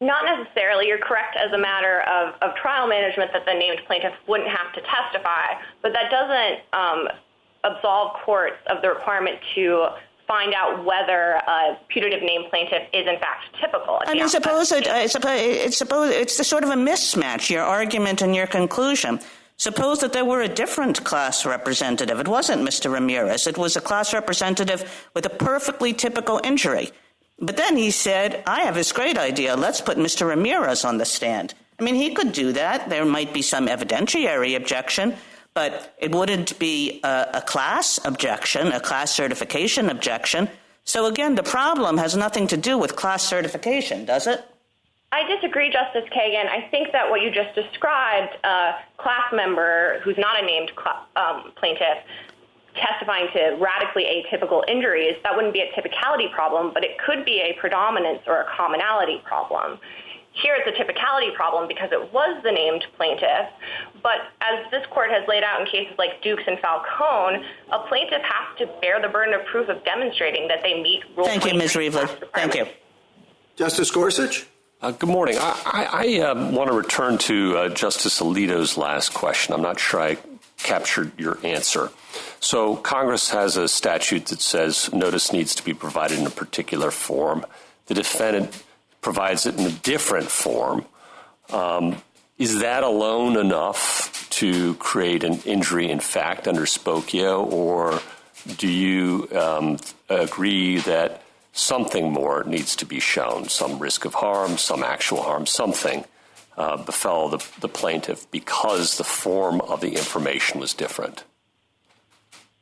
Not necessarily. You're correct as a matter of trial management that the named plaintiff wouldn't have to testify, but that doesn't absolve courts of the requirement to find out whether a putative named plaintiff is in fact typical. I mean, suppose it's the sort of a mismatch, your argument and your conclusion. Suppose that there were a different class representative. It wasn't Mr. Ramirez. It was a class representative with a perfectly typical injury. But then he said, I have this great idea. Let's put Mr. Ramirez on the stand. I mean, he could do that. There might be some evidentiary objection, but it wouldn't be a class objection, a class certification objection. So again, the problem has nothing to do with class certification, does it? I disagree, Justice Kagan. I think that what you just described, a class member who's not a named plaintiff testifying to radically atypical injuries, that wouldn't be a typicality problem, but it could be a predominance or a commonality problem. Here it's a typicality problem because it was the named plaintiff, but as this court has laid out in cases like Dukes and Falcone, a plaintiff has to bear the burden of proof of demonstrating that they meet Rule 23. Thank you, Ms. Reevely. Thank you. Justice Gorsuch? Good morning. I want to return to Justice Alito's last question. I'm not sure I captured your answer. So Congress has a statute that says notice needs to be provided in a particular form. The defendant provides it in a different form. Is that alone enough to create an injury in fact under Spokio, or do you agree that something more needs to be shown, some risk of harm, some actual harm, something befell the plaintiff because the form of the information was different?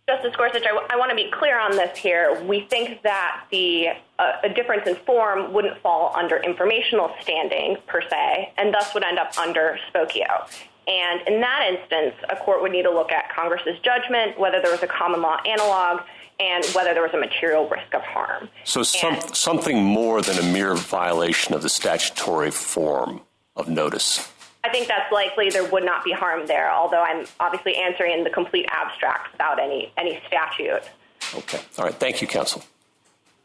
Justice Gorsuch, I want to be clear on this here. We think that a difference in form wouldn't fall under informational standing per se, and thus would end up under Spokio. And in that instance, a court would need to look at Congress's judgment, whether there was a common law analog, and whether there was a material risk of harm. So something more than a mere violation of the statutory form of notice. I think that's likely. There would not be harm there, although I'm obviously answering in the complete abstract without any statute. Okay. All right. Thank you, counsel.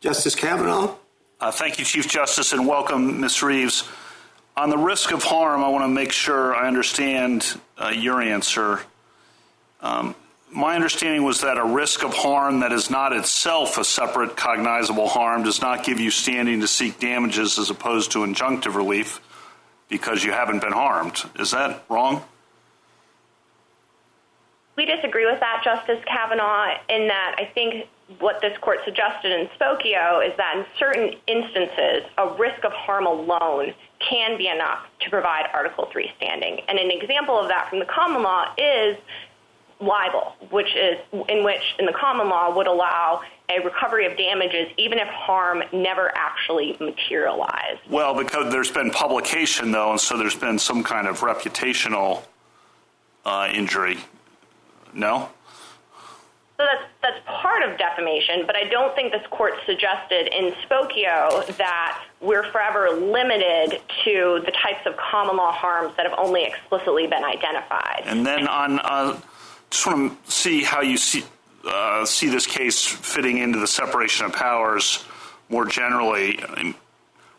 Justice Kavanaugh? Thank you, Chief Justice, and welcome, Ms. Reeves. On the risk of harm, I want to make sure I understand your answer. My understanding was that a risk of harm that is not itself a separate cognizable harm does not give you standing to seek damages as opposed to injunctive relief because you haven't been harmed. Is that wrong? We disagree with that, Justice Kavanaugh, in that I think what this court suggested in Spokio is that in certain instances, a risk of harm alone can be enough to provide Article III standing. And an example of that from the common law is libel, which in the common law would allow a recovery of damages even if harm never actually materialized. Well, because there's been publication, though, and so there's been some kind of reputational injury. No? So that's part of defamation, but I don't think this court suggested in Spokio that we're forever limited to the types of common law harms that have only explicitly been identified. And then just want to see how you see this case fitting into the separation of powers more generally.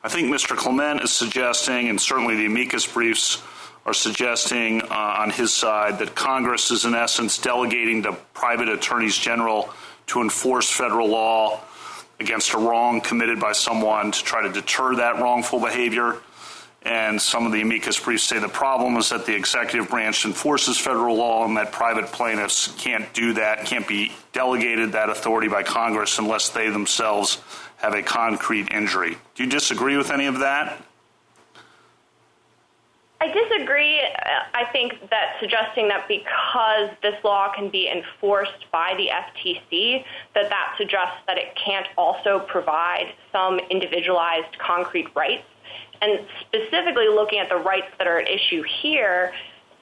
I think Mr. Clement is suggesting, and certainly the amicus briefs are suggesting on his side, that Congress is in essence delegating to private attorneys general to enforce federal law against a wrong committed by someone to try to deter that wrongful behavior. And some of the amicus briefs say the problem is that the executive branch enforces federal law and that private plaintiffs can't do that, can't be delegated that authority by Congress unless they themselves have a concrete injury. Do you disagree with any of that? I disagree. I think that suggesting that because this law can be enforced by the FTC, that suggests that it can't also provide some individualized concrete rights. And specifically looking at the rights that are at issue here,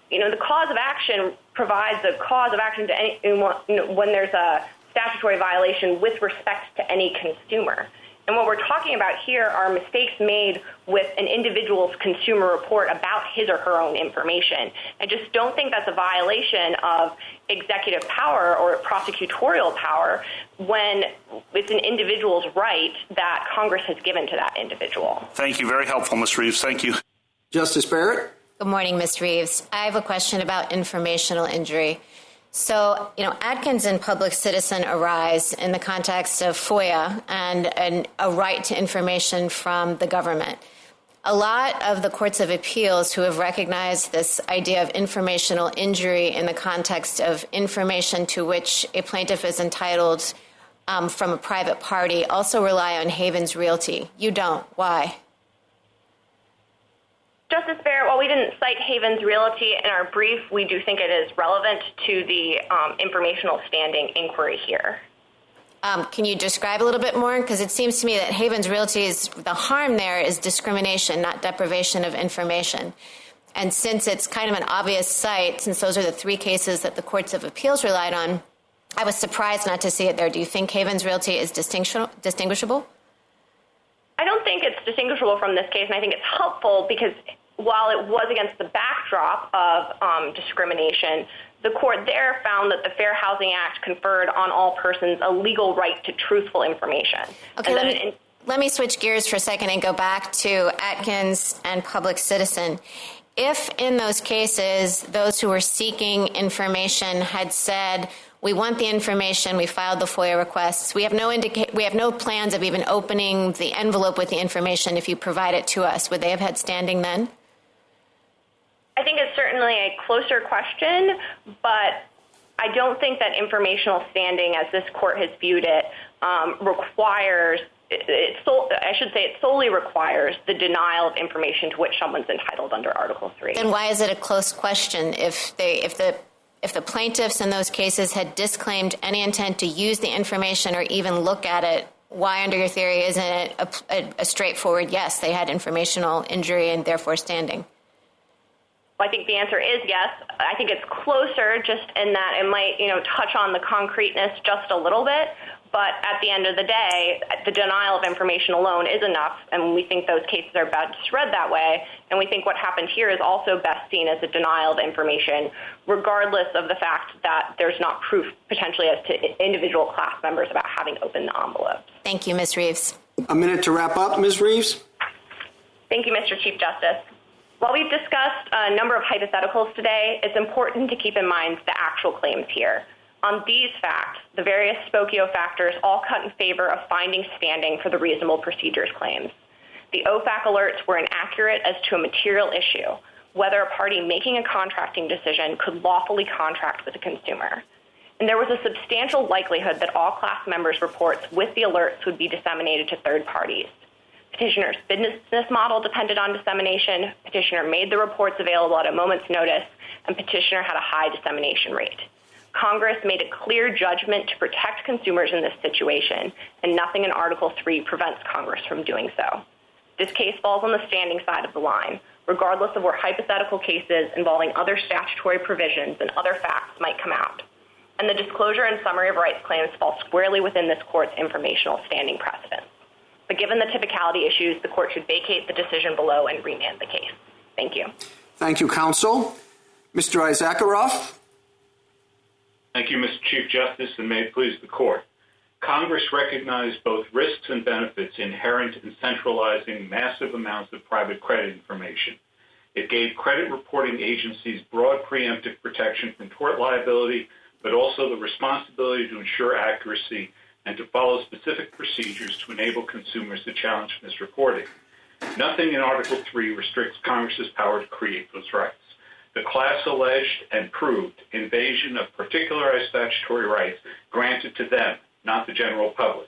the cause of action provides a cause of action to when there's a statutory violation with respect to any consumer. And what we're talking about here are mistakes made with an individual's consumer report about his or her own information. I just don't think that's a violation of executive power or prosecutorial power when it's an individual's right that Congress has given to that individual. Thank you. Very helpful, Ms. Reeves. Thank you. Justice Barrett? Good morning, Ms. Reeves. I have a question about informational injury. So, Atkins and Public Citizen arise in the context of FOIA and a right to information from the government. A lot of the courts of appeals who have recognized this idea of informational injury in the context of information to which a plaintiff is entitled from a private party also rely on Havens Realty. You don't. Why? Justice Barrett, while we didn't cite Havens Realty in our brief, we do think it is relevant to the informational standing inquiry here. Can you describe a little bit more? Because it seems to me that Havens Realty the harm there is discrimination, not deprivation of information. And since it's kind of an obvious cite, since those are the three cases that the courts of appeals relied on, I was surprised not to see it there. Do you think Havens Realty is distinguishable? I don't think it's distinguishable from this case, and I think it's helpful because while it was against the backdrop of discrimination, the court there found that the Fair Housing Act conferred on all persons a legal right to truthful information. Okay, let me switch gears for a second and go back to Atkins and Public Citizen. If in those cases, those who were seeking information had said, we want the information, we filed the FOIA requests, we have no plans of even opening the envelope with the information if you provide it to us, would they have had standing then? I think it's certainly a closer question, but I don't think that informational standing, as this court has viewed it, it solely requires the denial of information to which someone's entitled under Article 3. Then why is it a close question? If the plaintiffs in those cases had disclaimed any intent to use the information or even look at it, why, under your theory, isn't it a straightforward yes, they had informational injury and therefore standing? Well, I think the answer is yes. I think it's closer just in that it might, touch on the concreteness just a little bit, but at the end of the day, the denial of information alone is enough, and we think those cases are best read that way, and we think what happened here is also best seen as a denial of information, regardless of the fact that there's not proof potentially as to individual class members about having opened the envelopes. Thank you, Ms. Reeves. A minute to wrap up, Ms. Reeves. Thank you, Mr. Chief Justice. While we've discussed a number of hypotheticals today, it's important to keep in mind the actual claims here. On these facts, the various Spokio factors all cut in favor of finding standing for the reasonable procedures claims. The OFAC alerts were inaccurate as to a material issue, whether a party making a contracting decision could lawfully contract with a consumer. And there was a substantial likelihood that all class members' reports with the alerts would be disseminated to third parties. Petitioner's business model depended on dissemination, petitioner made the reports available at a moment's notice, and petitioner had a high dissemination rate. Congress made a clear judgment to protect consumers in this situation, and nothing in Article 3 prevents Congress from doing so. This case falls on the standing side of the line, regardless of where hypothetical cases involving other statutory provisions and other facts might come out. And the disclosure and summary of rights claims fall squarely within this court's informational standing precedent. But given the typicality issues, the court should vacate the decision below and remand the case. Thank you. Thank you, counsel. Mr. Issacharoff. Thank you, Mr. Chief Justice, and may it please the court. Congress recognized both risks and benefits inherent in centralizing massive amounts of private credit information. It gave credit reporting agencies broad preemptive protection from tort liability, but also the responsibility to ensure accuracy and to follow specific procedures to enable consumers to challenge misreporting. Nothing in Article 3 restricts Congress's power to create those rights. The class alleged and proved invasion of particularized statutory rights granted to them, not the general public.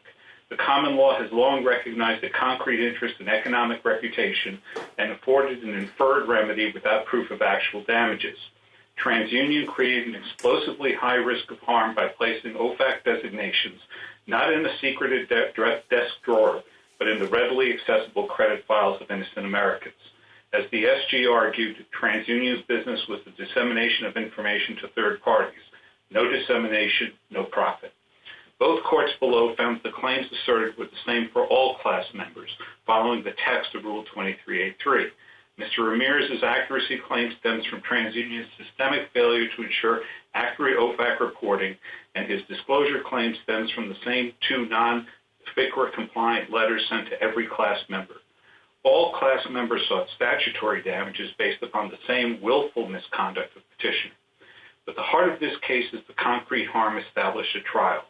The common law has long recognized a concrete interest in economic reputation and afforded an inferred remedy without proof of actual damages. TransUnion created an explosively high risk of harm by placing OFAC designations not in a secreted desk drawer, but in the readily accessible credit files of innocent Americans. As the SG argued, TransUnion's business was the dissemination of information to third parties. No dissemination, no profit. Both courts below found the claims asserted were the same for all class members, following the text of Rule 23A3. Mr. Ramirez's accuracy claim stems from TransUnion's systemic failure to ensure accurate OFAC reporting, and his disclosure claim stems from the same two non-FCRA compliant letters sent to every class member. All class members sought statutory damages based upon the same willful misconduct of petitioner. But the heart of this case is the concrete harm established at trial.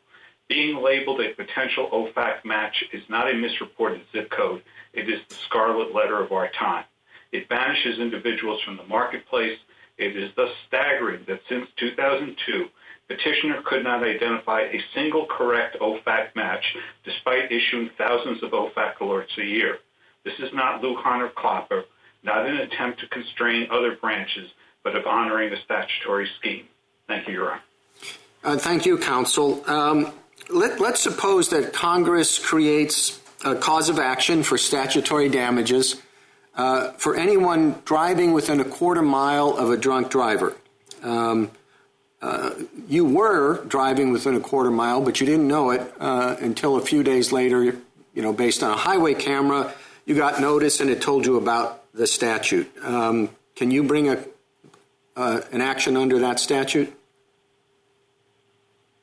Being labeled a potential OFAC match is not a misreported zip code. It is the scarlet letter of our time. It banishes individuals from the marketplace. It is thus staggering that since 2002, petitioner could not identify a single correct OFAC match despite issuing thousands of OFAC alerts a year. This is not Lujan or Clapper, not an attempt to constrain other branches, but of honoring a statutory scheme. Thank you, Your Honor. Thank you, counsel. Let's suppose that Congress creates a cause of action for statutory damages for anyone driving within a quarter mile of a drunk driver. You were driving within a quarter mile, but you didn't know it until a few days later, based on a highway camera, you got notice and it told you about the statute. Can you bring an action under that statute?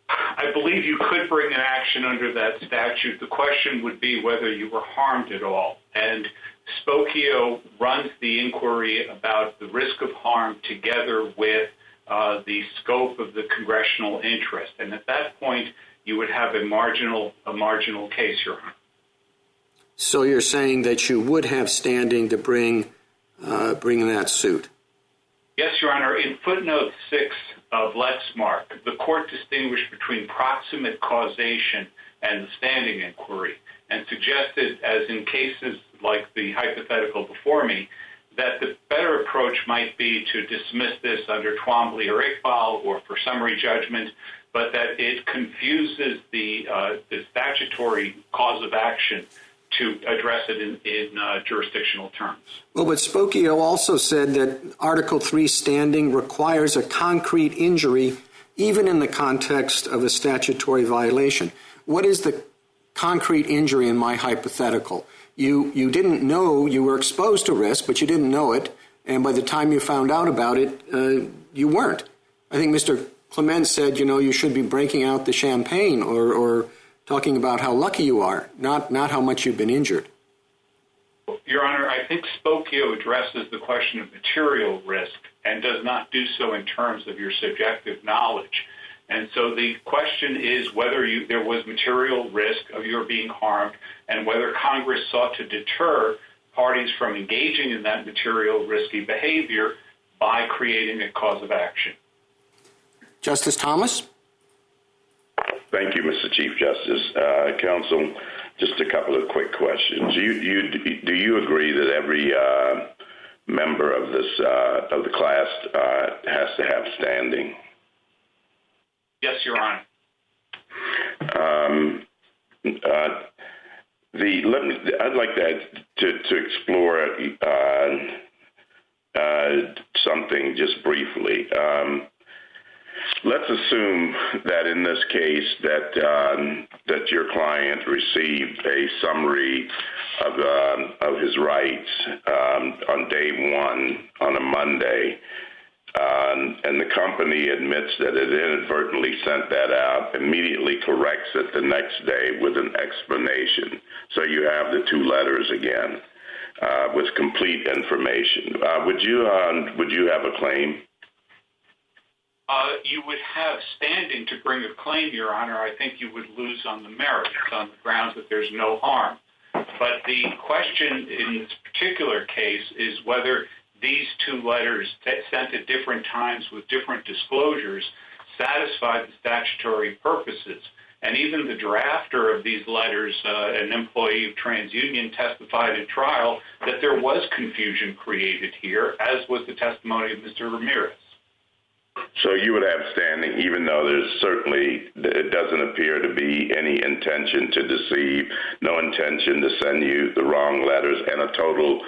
I believe you could bring an action under that statute. The question would be whether you were harmed at all. And Spokio runs the inquiry about the risk of harm together with the scope of the congressional interest. And at that point, you would have a marginal case, Your Honor. So you're saying that you would have standing to bring that suit? Yes, Your Honor. In footnote 6 of Lexmark, the court distinguished between proximate causation and the standing inquiry and suggested, as in cases like the hypothetical before me, that the better approach might be to dismiss this under Twombly or Iqbal or for summary judgment, but that it confuses the statutory cause of action to address it in jurisdictional terms. Well, but Spokio also said that Article 3 standing requires a concrete injury even in the context of a statutory violation. What is the concrete injury in my hypothetical? You didn't know you were exposed to risk, but you didn't know it, and by the time you found out about it, you weren't. I think Mr. Clement said, you should be breaking out the champagne or talking about how lucky you are, not how much you've been injured. Your Honor, I think Spokio addresses the question of material risk and does not do so in terms of your subjective knowledge. And so the question is whether there was material risk of your being harmed and whether Congress sought to deter parties from engaging in that material risky behavior by creating a cause of action. Justice Thomas? Thank you, Mr. Chief Justice. Counsel, just a couple of quick questions. Do you agree that every member of the class has to have standing? Yes, Your Honor. I'd like to explore something just briefly. Let's assume that in this case that your client received a summary of his rights on day one on a Monday, and the company admits that it inadvertently sent that out, immediately corrects it the next day with an explanation. So you have the two letters again with complete information. Would you have a claim? You would have standing to bring a claim, Your Honor. I think you would lose on the merits, on the grounds that there's no harm. But the question in this particular case is whether these two letters sent at different times with different disclosures satisfy the statutory purposes. And even the drafter of these letters, an employee of TransUnion, testified at trial that there was confusion created here, as was the testimony of Mr. Ramirez. So you would have standing, even though it doesn't appear to be any intention to deceive, no intention to send you the wrong letters, and a total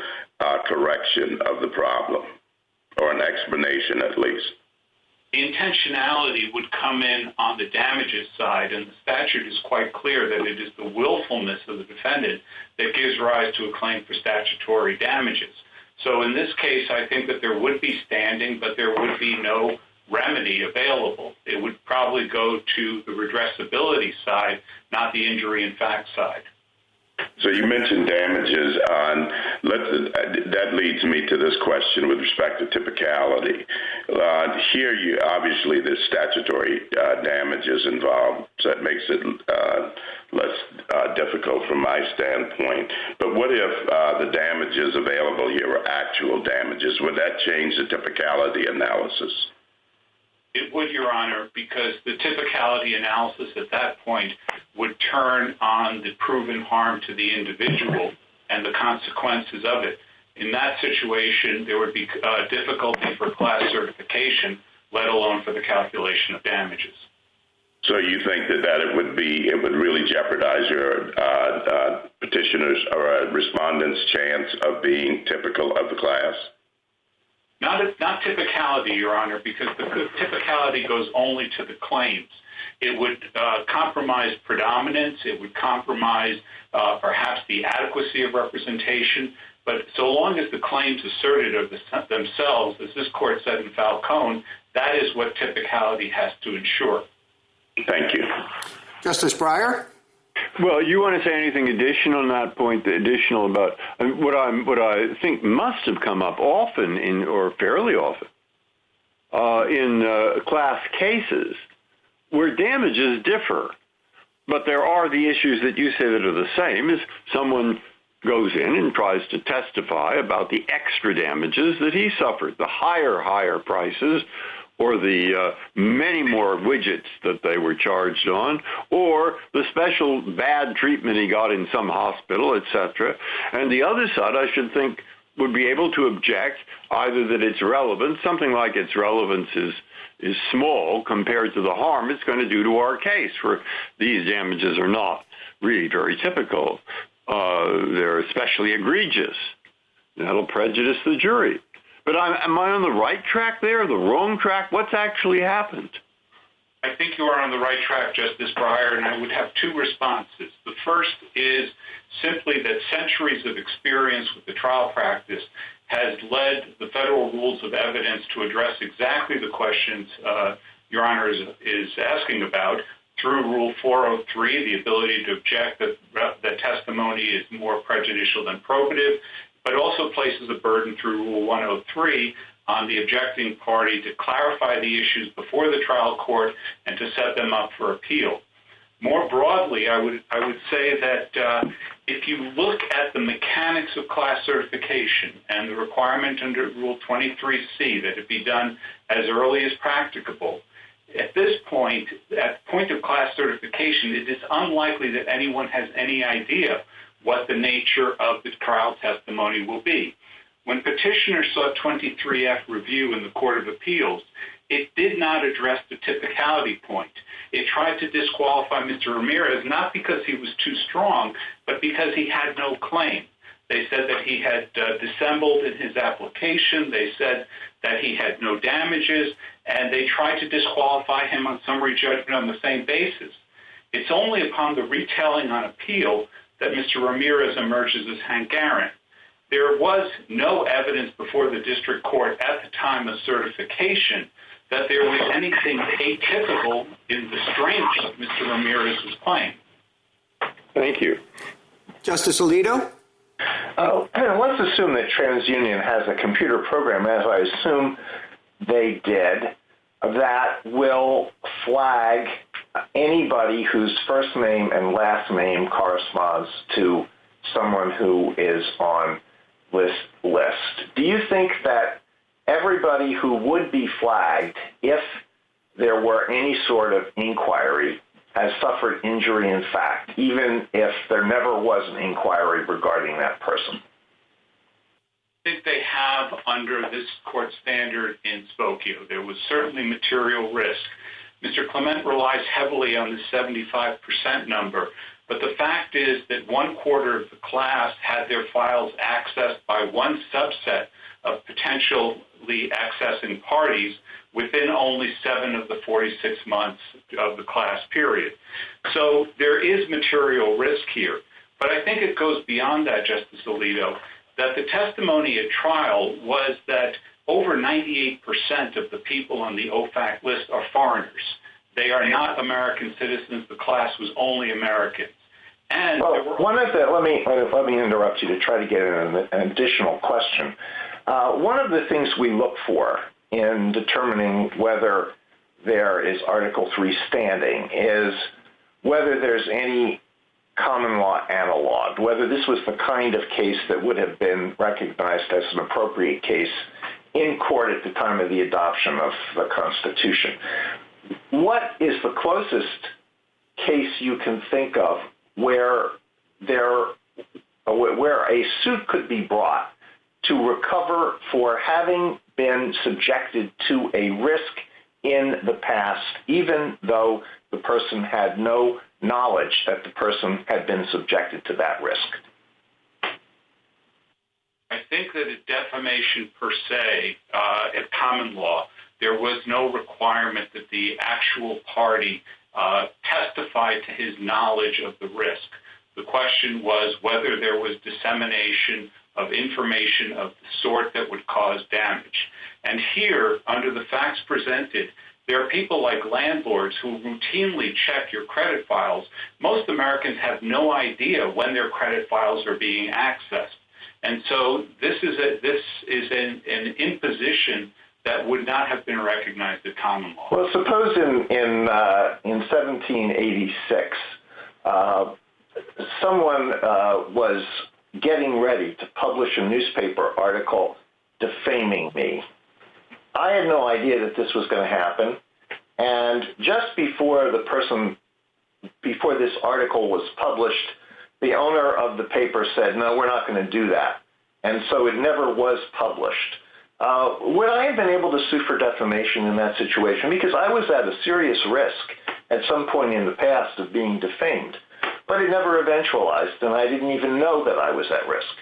correction of the problem, or an explanation at least. The intentionality would come in on the damages side, and the statute is quite clear that it is the willfulness of the defendant that gives rise to a claim for statutory damages. So in this case, I think that there would be standing, but there would be no remedy available. It would probably go to the redressability side, not the injury in fact side. So you mentioned damages. That leads me to this question with respect to typicality. Here, obviously, there's statutory damages involved, so that makes it less difficult from my standpoint. But what if the damages available here are actual damages? Would that change the typicality analysis? It would, Your Honor, because the typicality analysis at that point would turn on the proven harm to the individual and the consequences of it. In that situation, there would be difficulty for class certification, let alone for the calculation of damages. So you think that it would really jeopardize your petitioner's or respondent's chance of being typical of the class? Not typicality, Your Honor, because the typicality goes only to the claims. It would compromise predominance. It would compromise perhaps the adequacy of representation. But so long as the claims asserted of themselves, as this court said in Falcone, that is what typicality has to ensure. Thank you. Justice Breyer? Well, you want to say anything additional on that point, additional about what I think must have come up often or fairly often in class cases where damages differ, but there are the issues that you say that are the same. Is someone goes in and tries to testify about the extra damages that he suffered, the higher prices, or the many more widgets that they were charged on, or the special bad treatment he got in some hospital, etc. And the other side, I should think, would be able to object either that it's relevant, something like its relevance is small compared to the harm it's going to do to our case, for these damages are not really very typical. They're especially egregious. That'll prejudice the jury. But am I on the right track there, the wrong track? What's actually happened? I think you are on the right track, Justice Breyer, and I would have two responses. The first is simply that centuries of experience with the trial practice has led the federal rules of evidence to address exactly the questions Your Honor is asking about through Rule 403, the ability to object that testimony is more prejudicial than probative, but also places a burden through Rule 103 on the objecting party to clarify the issues before the trial court and to set them up for appeal. More broadly, I would say that if you look at the mechanics of class certification and the requirement under Rule 23C that it be done as early as practicable, at this point, at the point of class certification, it is unlikely that anyone has any idea what the nature of the trial testimony will be. When petitioner sought 23F review in the Court of Appeals, it did not address the typicality point. It tried to disqualify Mr. Ramirez not because he was too strong, but because he had no claim. They said that he had dissembled in his application. They said that he had no damages, and they tried to disqualify him on summary judgment on the same basis. It's only upon the retelling on appeal that Mr. Ramirez emerges as Hank Aaron. There was no evidence before the district court at the time of certification that there was anything atypical in the strength of Mr. Ramirez's claim. Thank you. Justice Alito? Let's assume that TransUnion has a computer program, as I assume they did, that will flag anybody whose first name and last name corresponds to someone who is on this list. Do you think that everybody who would be flagged, if there were any sort of inquiry, has suffered injury in fact, even if there never was an inquiry regarding that person? I think they have under this court standard in Spokio. There was certainly material risk. Mr. Clement relies heavily on the 75% number, But the fact is that 1/4 of the class had their files accessed by one subset of potentially accessing parties within only 7 of the 46 months of the class period. So there is material risk here. But I think it goes beyond that, Justice Alito, that the testimony at trial was that over 98% of the people on the OFAC list are foreigners. They are not American citizens. The class was only Americans. And let me interrupt you to try to get an additional question. One of the things we look for in determining whether there is Article III standing is whether there's any common law analog, whether this was the kind of case that would have been recognized as an appropriate case in court at the time of the adoption of the Constitution. What is the closest case you can think of where a suit could be brought to recover for having been subjected to a risk in the past, even though the person had no knowledge that the person had been subjected to that risk? I think that at defamation per se, at common law, there was no requirement that the actual party testify to his knowledge of the risk. The question was whether there was dissemination of information of the sort that would cause damage. And here, under the facts presented, there are people like landlords who routinely check your credit files. Most Americans have no idea when their credit files are being accessed. And so this is an imposition that would not have been recognized at common law. Well, suppose in 1786, someone was getting ready to publish a newspaper article defaming me. I had no idea that this was going to happen, and just before this article was published, the owner of the paper said, "No, we're not going to do that," and so it never was published. Would I have been able to sue for defamation in that situation? Because I was at a serious risk at some point in the past of being defamed, but it never eventualized, and I didn't even know that I was at risk.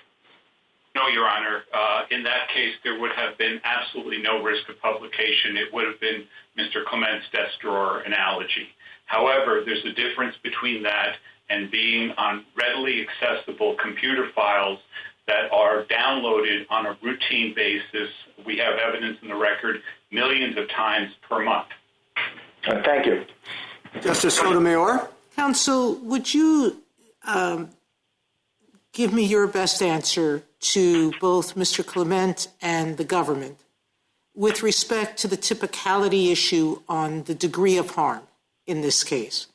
No, Your Honor. In that case, there would have been absolutely no risk of publication. It would have been Mr. Clement's desk drawer analogy. However, there's a difference between that and being on readily accessible computer files that are downloaded on a routine basis. We have evidence in the record millions of times per month. Thank you. Justice Sotomayor? Counsel, would you give me your best answer to both Mr. Clement and the government with respect to the typicality issue on the degree of harm in this case?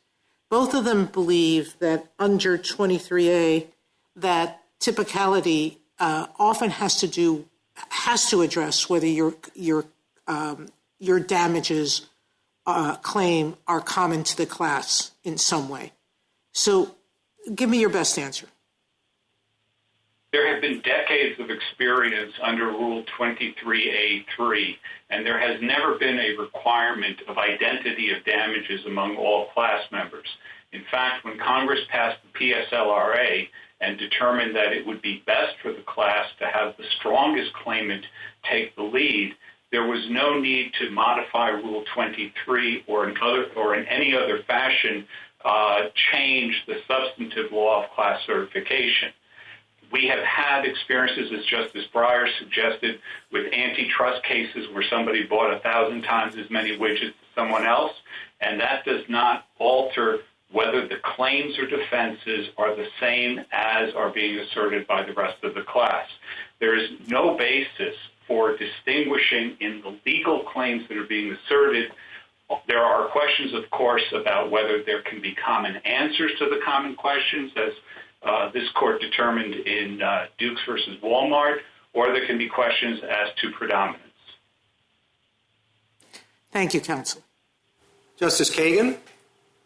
Both of them believe that under 23A, that typicality often has to address whether your damages claim are common to the class in some way. So give me your best answer. There have been decades of experience under Rule 23A3, and there has never been a requirement of identity of damages among all class members. In fact, when Congress passed the PSLRA and determined that it would be best for the class to have the strongest claimant take the lead, there was no need to modify Rule 23 or in any other fashion change the substantive law of class certification. We have had experiences, as Justice Breyer suggested, with antitrust cases where somebody bought 1,000 times as many widgets as someone else, and that does not alter whether the claims or defenses are the same as are being asserted by the rest of the class. There is no basis for distinguishing in the legal claims that are being asserted. There are questions, of course, about whether there can be common answers to the common questions, as this court determined in Dukes versus Walmart, or there can be questions as to predominance. Thank you, counsel. Justice Kagan?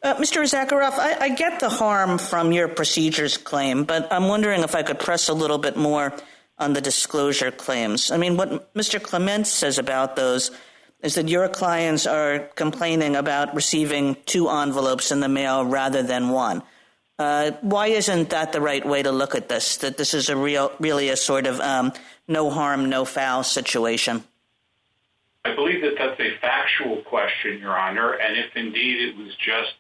Mr. Issacharoff, I get the harm from your procedures claim, but I'm wondering if I could press a little bit more on the disclosure claims. I mean, what Mr. Clement says about those is that your clients are complaining about receiving 2 envelopes in the mail rather than 1. Why isn't that the right way to look at this, that this is really a sort of no harm, no foul situation? I believe that that's a factual question, Your Honor, and if indeed it was just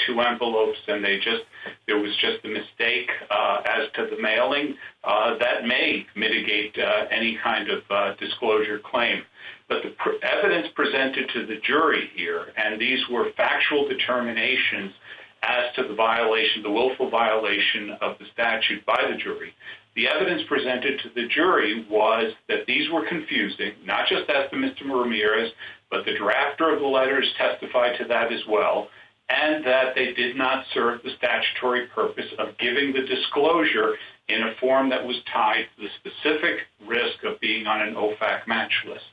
two envelopes and there was just a mistake as to the mailing, that may mitigate any kind of disclosure claim. But the evidence presented to the jury here, and these were factual determinations as to the willful violation of the statute by the jury. The evidence presented to the jury was that these were confusing, not just as to Mr. Ramirez, but the drafter of the letters testified to that as well, and that they did not serve the statutory purpose of giving the disclosure in a form that was tied to the specific risk of being on an OFAC match list.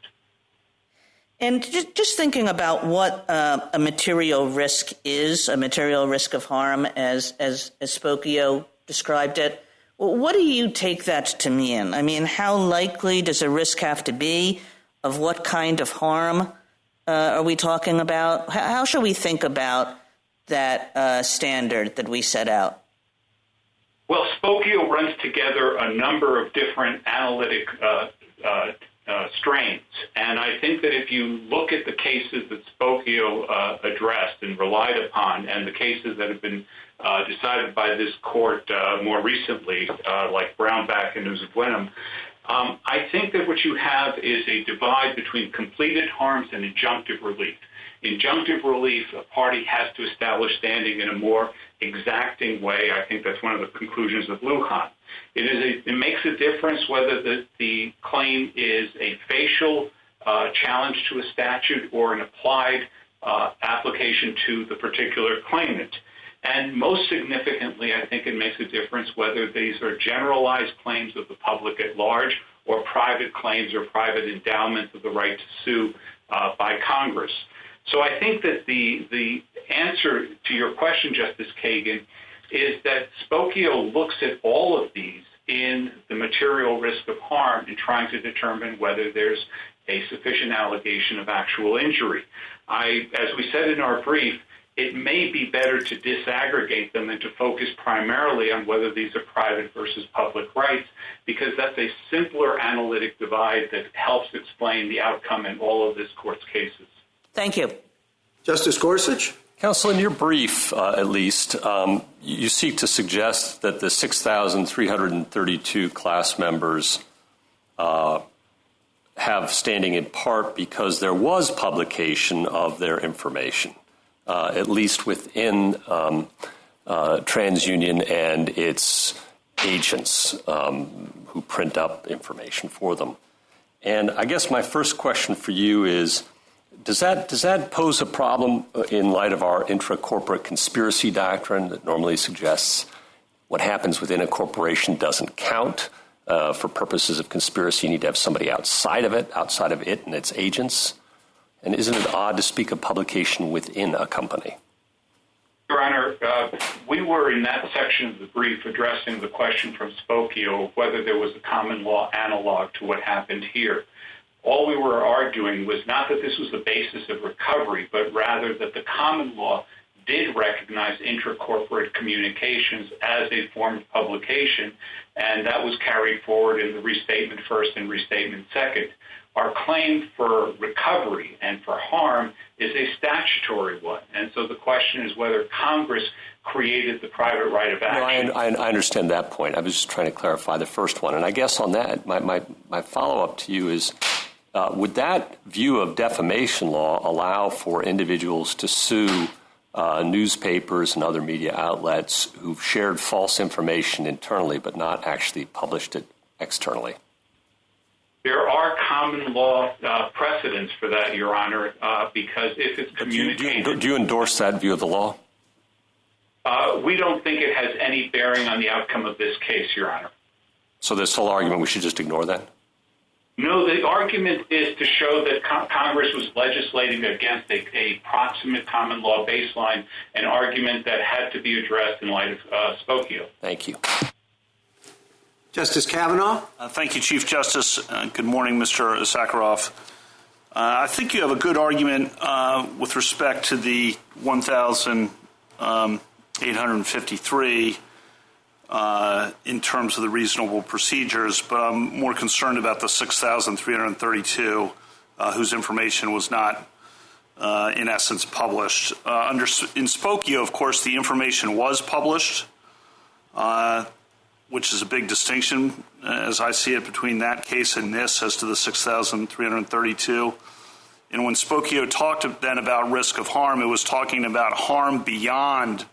And just thinking about what a material risk is, a material risk of harm, as Spokio described it, what do you take that to mean? I mean, how likely does a risk have to be? Of what kind of harm are we talking about? How should we think about that standard that we set out? Well, Spokio runs together a number of different analytic strains. And I think that if you look at the cases that Spokio addressed and relied upon, and the cases that have been decided by this court more recently, like Brownback and News of Wenham, I think that what you have is a divide between completed harms and injunctive relief. Injunctive relief, a party has to establish standing in a more exacting way. I think that's one of the conclusions of Lujan. It makes a difference whether the claim is a facial challenge to a statute or an applied application to the particular claimant. And most significantly, I think it makes a difference whether these are generalized claims of the public at large or private claims or private endowments of the right to sue by Congress. So I think that the answer to your question, Justice Kagan, is that Spokio looks at all of these in the material risk of harm in trying to determine whether there's a sufficient allegation of actual injury. As we said in our brief, it may be better to disaggregate them and to focus primarily on whether these are private versus public rights, because that's a simpler analytic divide that helps explain the outcome in all of this court's cases. Thank you. Justice Gorsuch? Counsel, in your brief, at least, you seek to suggest that the 6,332 class members have standing in part because there was publication of their information, at least within TransUnion and its agents who print up information for them. And I guess my first question for you is, does that pose a problem in light of our intra-corporate conspiracy doctrine that normally suggests what happens within a corporation doesn't count for purposes of conspiracy? You need to have somebody outside of it and its agents. And isn't it odd to speak of publication within a company? Your Honor, we were in that section of the brief addressing the question from Spokio of whether there was a common law analog to what happened here. All we were arguing was not that this was the basis of recovery, but rather that the common law did recognize intra-corporate communications as a form of publication, and that was carried forward in the restatement first and restatement second. Our claim for recovery and for harm is a statutory one, and so the question is whether Congress created the private right of action. No, I understand that point. I was just trying to clarify the first one, and I guess on that, my follow-up to you is, would that view of defamation law allow for individuals to sue newspapers and other media outlets who've shared false information internally but not actually published it externally? There are common law precedents for that, Your Honor, because if it's communicated... Do you endorse that view of the law? We don't think it has any bearing on the outcome of this case, Your Honor. So this whole argument, we should just ignore that? No, the argument is to show that Congress was legislating against a proximate common law baseline, an argument that had to be addressed in light of Spokio. Thank you. Justice Kavanaugh? Thank you, Chief Justice. Good morning, Mr. Issacharoff. I think you have a good argument with respect to the 1,000 853 in terms of the reasonable procedures, but I'm more concerned about the 6,332 whose information was not, in essence, published. In Spokio, of course, the information was published, which is a big distinction, as I see it, between that case and this as to the 6,332. And when Spokio talked then about risk of harm, it was talking about harm beyond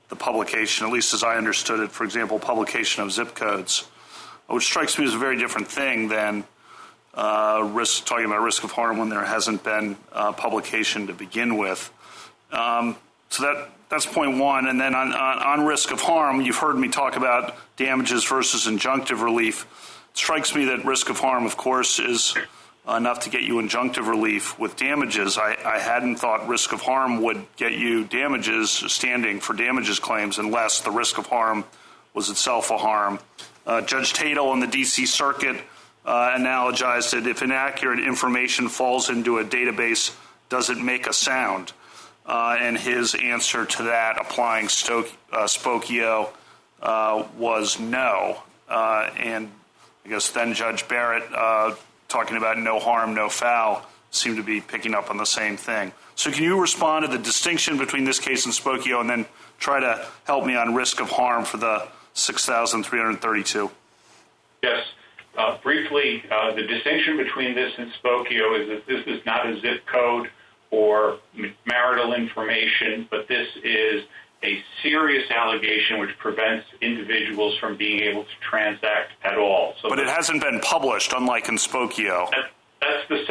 the publication, at least as I understood it, for example, publication of zip codes, which strikes me as a very different thing than talking about risk of harm when there hasn't been publication to begin with. So that's point one. And then on risk of harm, you've heard me talk about damages versus injunctive relief. It strikes me that risk of harm, of course, is enough to get you injunctive relief. With damages, I hadn't thought risk of harm would get you damages, standing for damages claims, unless the risk of harm was itself a harm. Judge Tatel in the D.C. Circuit analogized it. If inaccurate information falls into a database, does it make a sound? And his answer to that, applying Spokio, was no. And I guess then Judge Barrett, talking about no harm, no foul, seemed to be picking up on the same thing. So can you respond to the distinction between this case and Spokio, and then try to help me on risk of harm for the 6,332? Yes. Briefly, the distinction between this and Spokio is that this is not a zip code or marital information, but this is a serious allegation which prevents individuals from being able to transact at all. So, but it hasn't been published, unlike in Spokio. That's the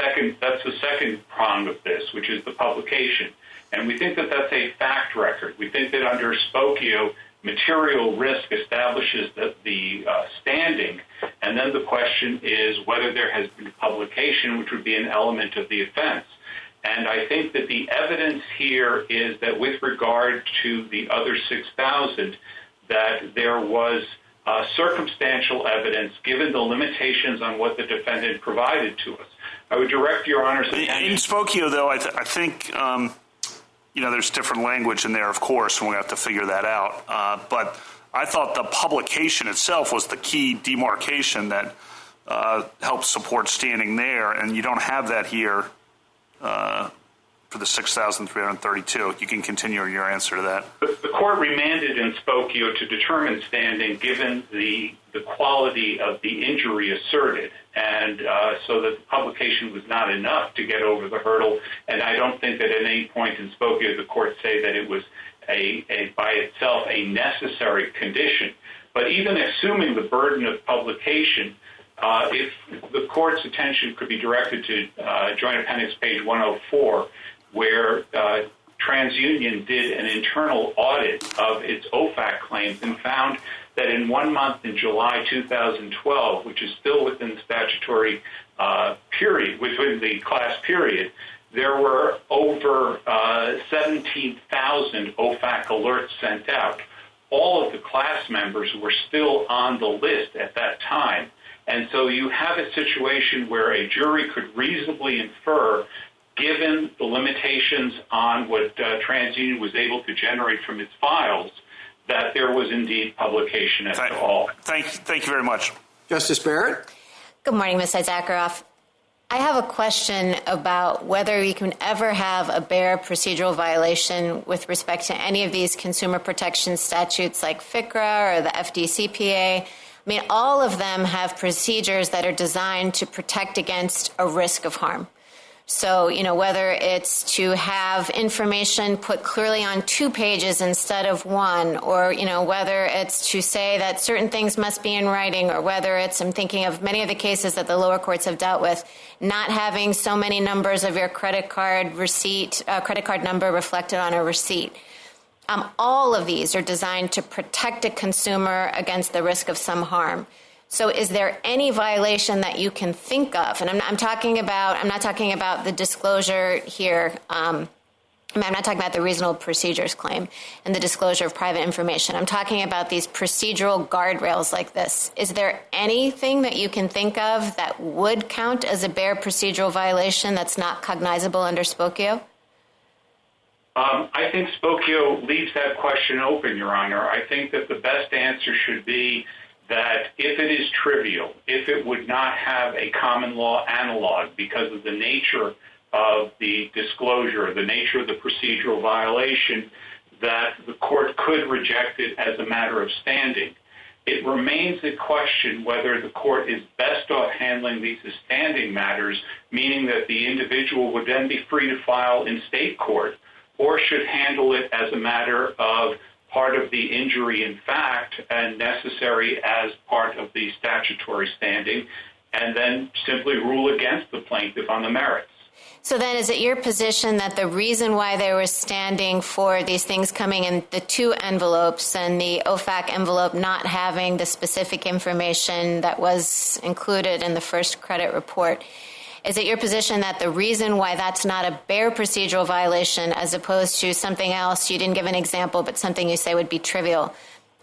second prong of this, which is the publication. And we think that that's a fact record. We think that under Spokio, material risk establishes the standing, and then the question is whether there has been publication, which would be an element of the offense. And I think that the evidence here is that with regard to the other 6,000, that there was circumstantial evidence given the limitations on what the defendant provided to us. I would direct Your Honor's attention. In Spokio, though, I think there's different language in there, of course, and we have to figure that out. But I thought the publication itself was the key demarcation that helps support standing there, and you don't have that here for the 6,332. You can continue your answer to that. The court remanded in Spokio to determine standing given the quality of the injury asserted, and so that the publication was not enough to get over the hurdle. And I don't think that at any point in Spokio the court say that it was by itself a necessary condition. But even assuming the burden of publication, if the court's attention could be directed to Joint Appendix page 104, where TransUnion did an internal audit of its OFAC claims and found that in 1 month in July 2012, which is still within the statutory period, within the class period, there were over 17,000 OFAC alerts sent out. All of the class members were still on the list at that time. And so you have a situation where a jury could reasonably infer, given the limitations on what TransUnion was able to generate from its files, that there was indeed publication at all. Thank you very much. Justice Barrett? Good morning, Ms. Issacharoff. I have a question about whether you can ever have a bare procedural violation with respect to any of these consumer protection statutes like FCRA or the FDCPA. I mean, all of them have procedures that are designed to protect against a risk of harm. So, whether it's to have information put clearly on 2 pages instead of 1, or, whether it's to say that certain things must be in writing, or whether it's, I'm thinking of many of the cases that the lower courts have dealt with, not having so many numbers of your credit card number reflected on a receipt. All of these are designed to protect a consumer against the risk of some harm. So is there any violation that you can think of? And I'm not talking about the disclosure here. I'm not talking about the reasonable procedures claim and the disclosure of private information. I'm talking about these procedural guardrails like this. Is there anything that you can think of that would count as a bare procedural violation that's not cognizable under Spokio? I think Spokio leaves that question open, Your Honor. I think that the best answer should be that if it is trivial, if it would not have a common law analog because of the nature of the disclosure, the nature of the procedural violation, that the court could reject it as a matter of standing. It remains a question whether the court is best off handling these as standing matters, meaning that the individual would then be free to file in state court, or should handle it as a matter of part of the injury in fact and necessary as part of the statutory standing, and then simply rule against the plaintiff on the merits. So then is it your position that the reason why they were standing for these things coming in the two envelopes and the OFAC envelope not having the specific information that was included in the first credit report, is it your position that the reason why that's not a bare procedural violation as opposed to something else, you didn't give an example, but something you say would be trivial,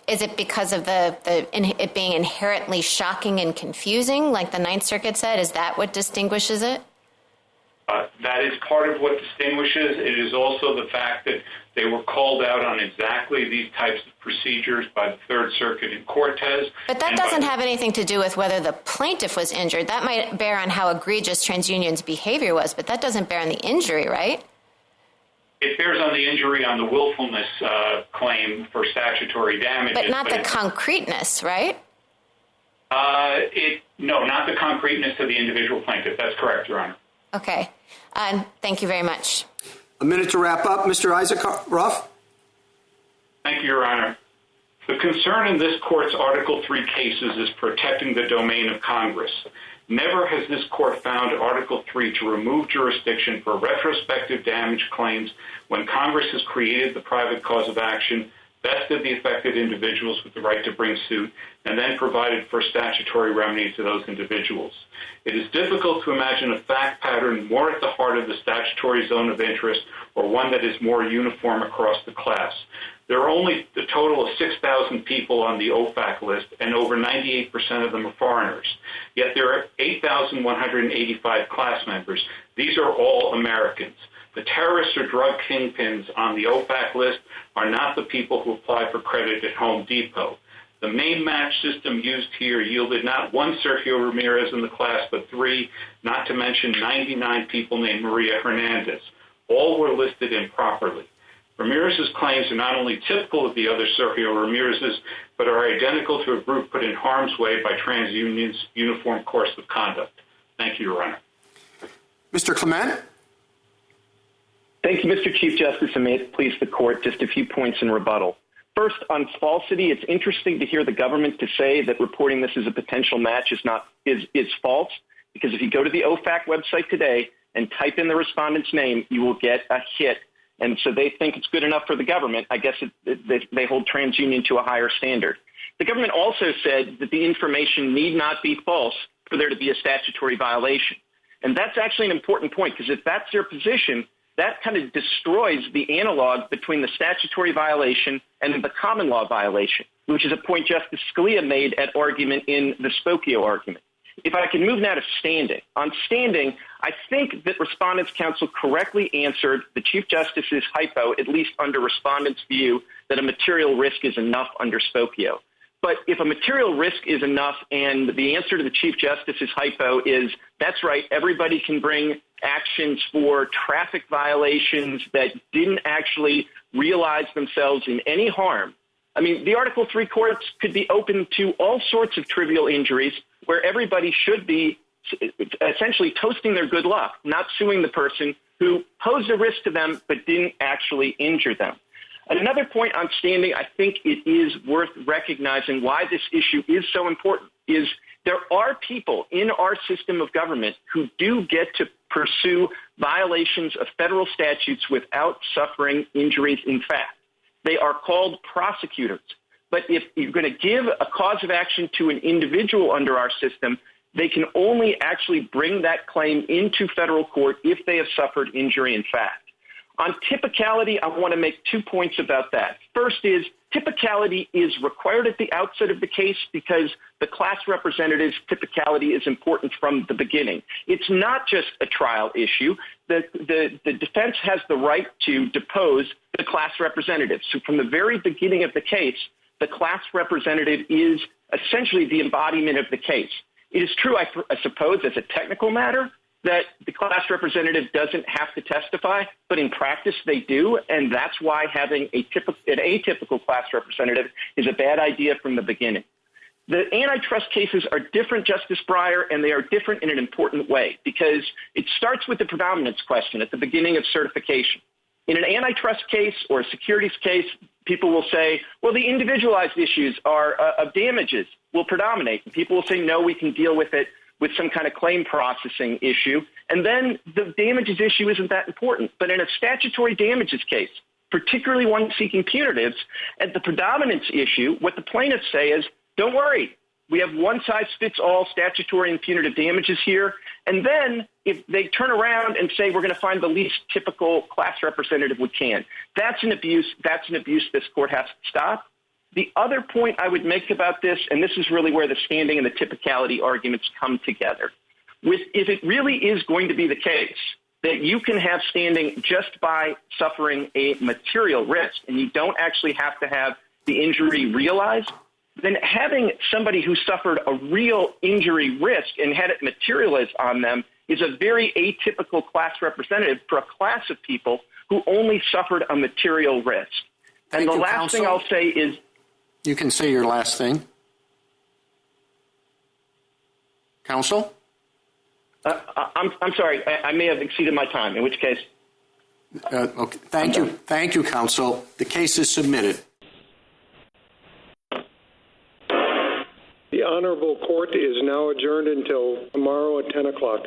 is it because of it being inherently shocking and confusing, like the Ninth Circuit said? Is that what distinguishes it? That is part of what distinguishes. It is also the fact that they were called out on exactly these types of procedures by the Third Circuit in Cortez. But that doesn't have anything to do with whether the plaintiff was injured. That might bear on how egregious TransUnion's behavior was, but that doesn't bear on the injury, right? It bears on the injury on the willfulness claim for statutory damages. But not the concreteness, right? No, not the concreteness of the individual plaintiff. That's correct, Your Honor. Okay. Thank you very much. A minute to wrap up, Mr. Issacharoff. Thank you, Your Honor. The concern in this court's Article III cases is protecting the domain of Congress. Never has this court found Article III to remove jurisdiction for retrospective damage claims when Congress has created the private cause of action, vested the affected individuals with the right to bring suit, and then provided for statutory remedy to those individuals. It is difficult to imagine a fact pattern more at the heart of the statutory zone of interest or one that is more uniform across the class. There are only a total of 6,000 people on the OFAC list, and over 98% of them are foreigners. Yet there are 8,185 class members. These are all Americans. The terrorists or drug kingpins on the OFAC list are not the people who apply for credit at Home Depot. The main match system used here yielded not one Sergio Ramirez in the class, but three, not to mention 99 people named Maria Hernandez. All were listed improperly. Ramirez's claims are not only typical of the other Sergio Ramirez's, but are identical to a group put in harm's way by TransUnion's uniform course of conduct. Thank you, Your Honor. Mr. Clement? Thank you, Mr. Chief Justice, and may it please the court, just a few points in rebuttal. First, on falsity, it's interesting to hear the government to say that reporting this as a potential match is false, because if you go to the OFAC website today and type in the respondent's name, you will get a hit. And so they think it's good enough for the government. I guess they hold TransUnion to a higher standard. The government also said that the information need not be false for there to be a statutory violation. And that's actually an important point, because if that's their position, that kind of destroys the analog between the statutory violation and the common law violation, which is a point Justice Scalia made at argument in the Spokio argument. If I can move now to standing. On standing, I think that Respondents' Counsel correctly answered the Chief Justice's hypo, at least under Respondents' view, that a material risk is enough under Spokio. But if a material risk is enough and the answer to the Chief Justice's hypo is, that's right, everybody can bring actions for traffic violations that didn't actually realize themselves in any harm. I mean, the Article III courts could be open to all sorts of trivial injuries where everybody should be essentially toasting their good luck, not suing the person who posed a risk to them but didn't actually injure them. Another point on standing, I think it is worth recognizing why this issue is so important, is there are people in our system of government who do get to pursue violations of federal statutes without suffering injuries in fact. They are called prosecutors. But if you're going to give a cause of action to an individual under our system, they can only actually bring that claim into federal court if they have suffered injury in fact. On typicality, I want to make 2 points about that. First is typicality is required at the outset of the case because the class representative's typicality is important from the beginning. It's not just a trial issue. The defense has the right to depose the class representative. So from the very beginning of the case, the class representative is essentially the embodiment of the case. It is true, I suppose, as a technical matter, that the class representative doesn't have to testify, but in practice they do, and that's why having an atypical class representative is a bad idea from the beginning. The antitrust cases are different, Justice Breyer, and they are different in an important way because it starts with the predominance question at the beginning of certification. In an antitrust case or a securities case, people will say, well, the individualized issues of damages will predominate. And people will say, no, we can deal with it with some kind of claim processing issue. And then the damages issue isn't that important. But in a statutory damages case, particularly one seeking punitives, at the predominance issue, what the plaintiffs say is, don't worry, we have one-size-fits-all statutory and punitive damages here. And then if they turn around and say we're going to find the least typical class representative we can, that's an abuse. That's an abuse this court has to stop. The other point I would make about this, and this is really where the standing and the typicality arguments come together, if it really is going to be the case that you can have standing just by suffering a material risk and you don't actually have to have the injury realized, then having somebody who suffered a real injury risk and had it materialized on them is a very atypical class representative for a class of people who only suffered a material risk. And the last thing I'll say is, you can say your last thing. Counsel? I'm sorry. I may have exceeded my time, in which case. Okay. Thank you. Thank you, counsel. The case is submitted. The Honorable Court is now adjourned until tomorrow at 10 o'clock.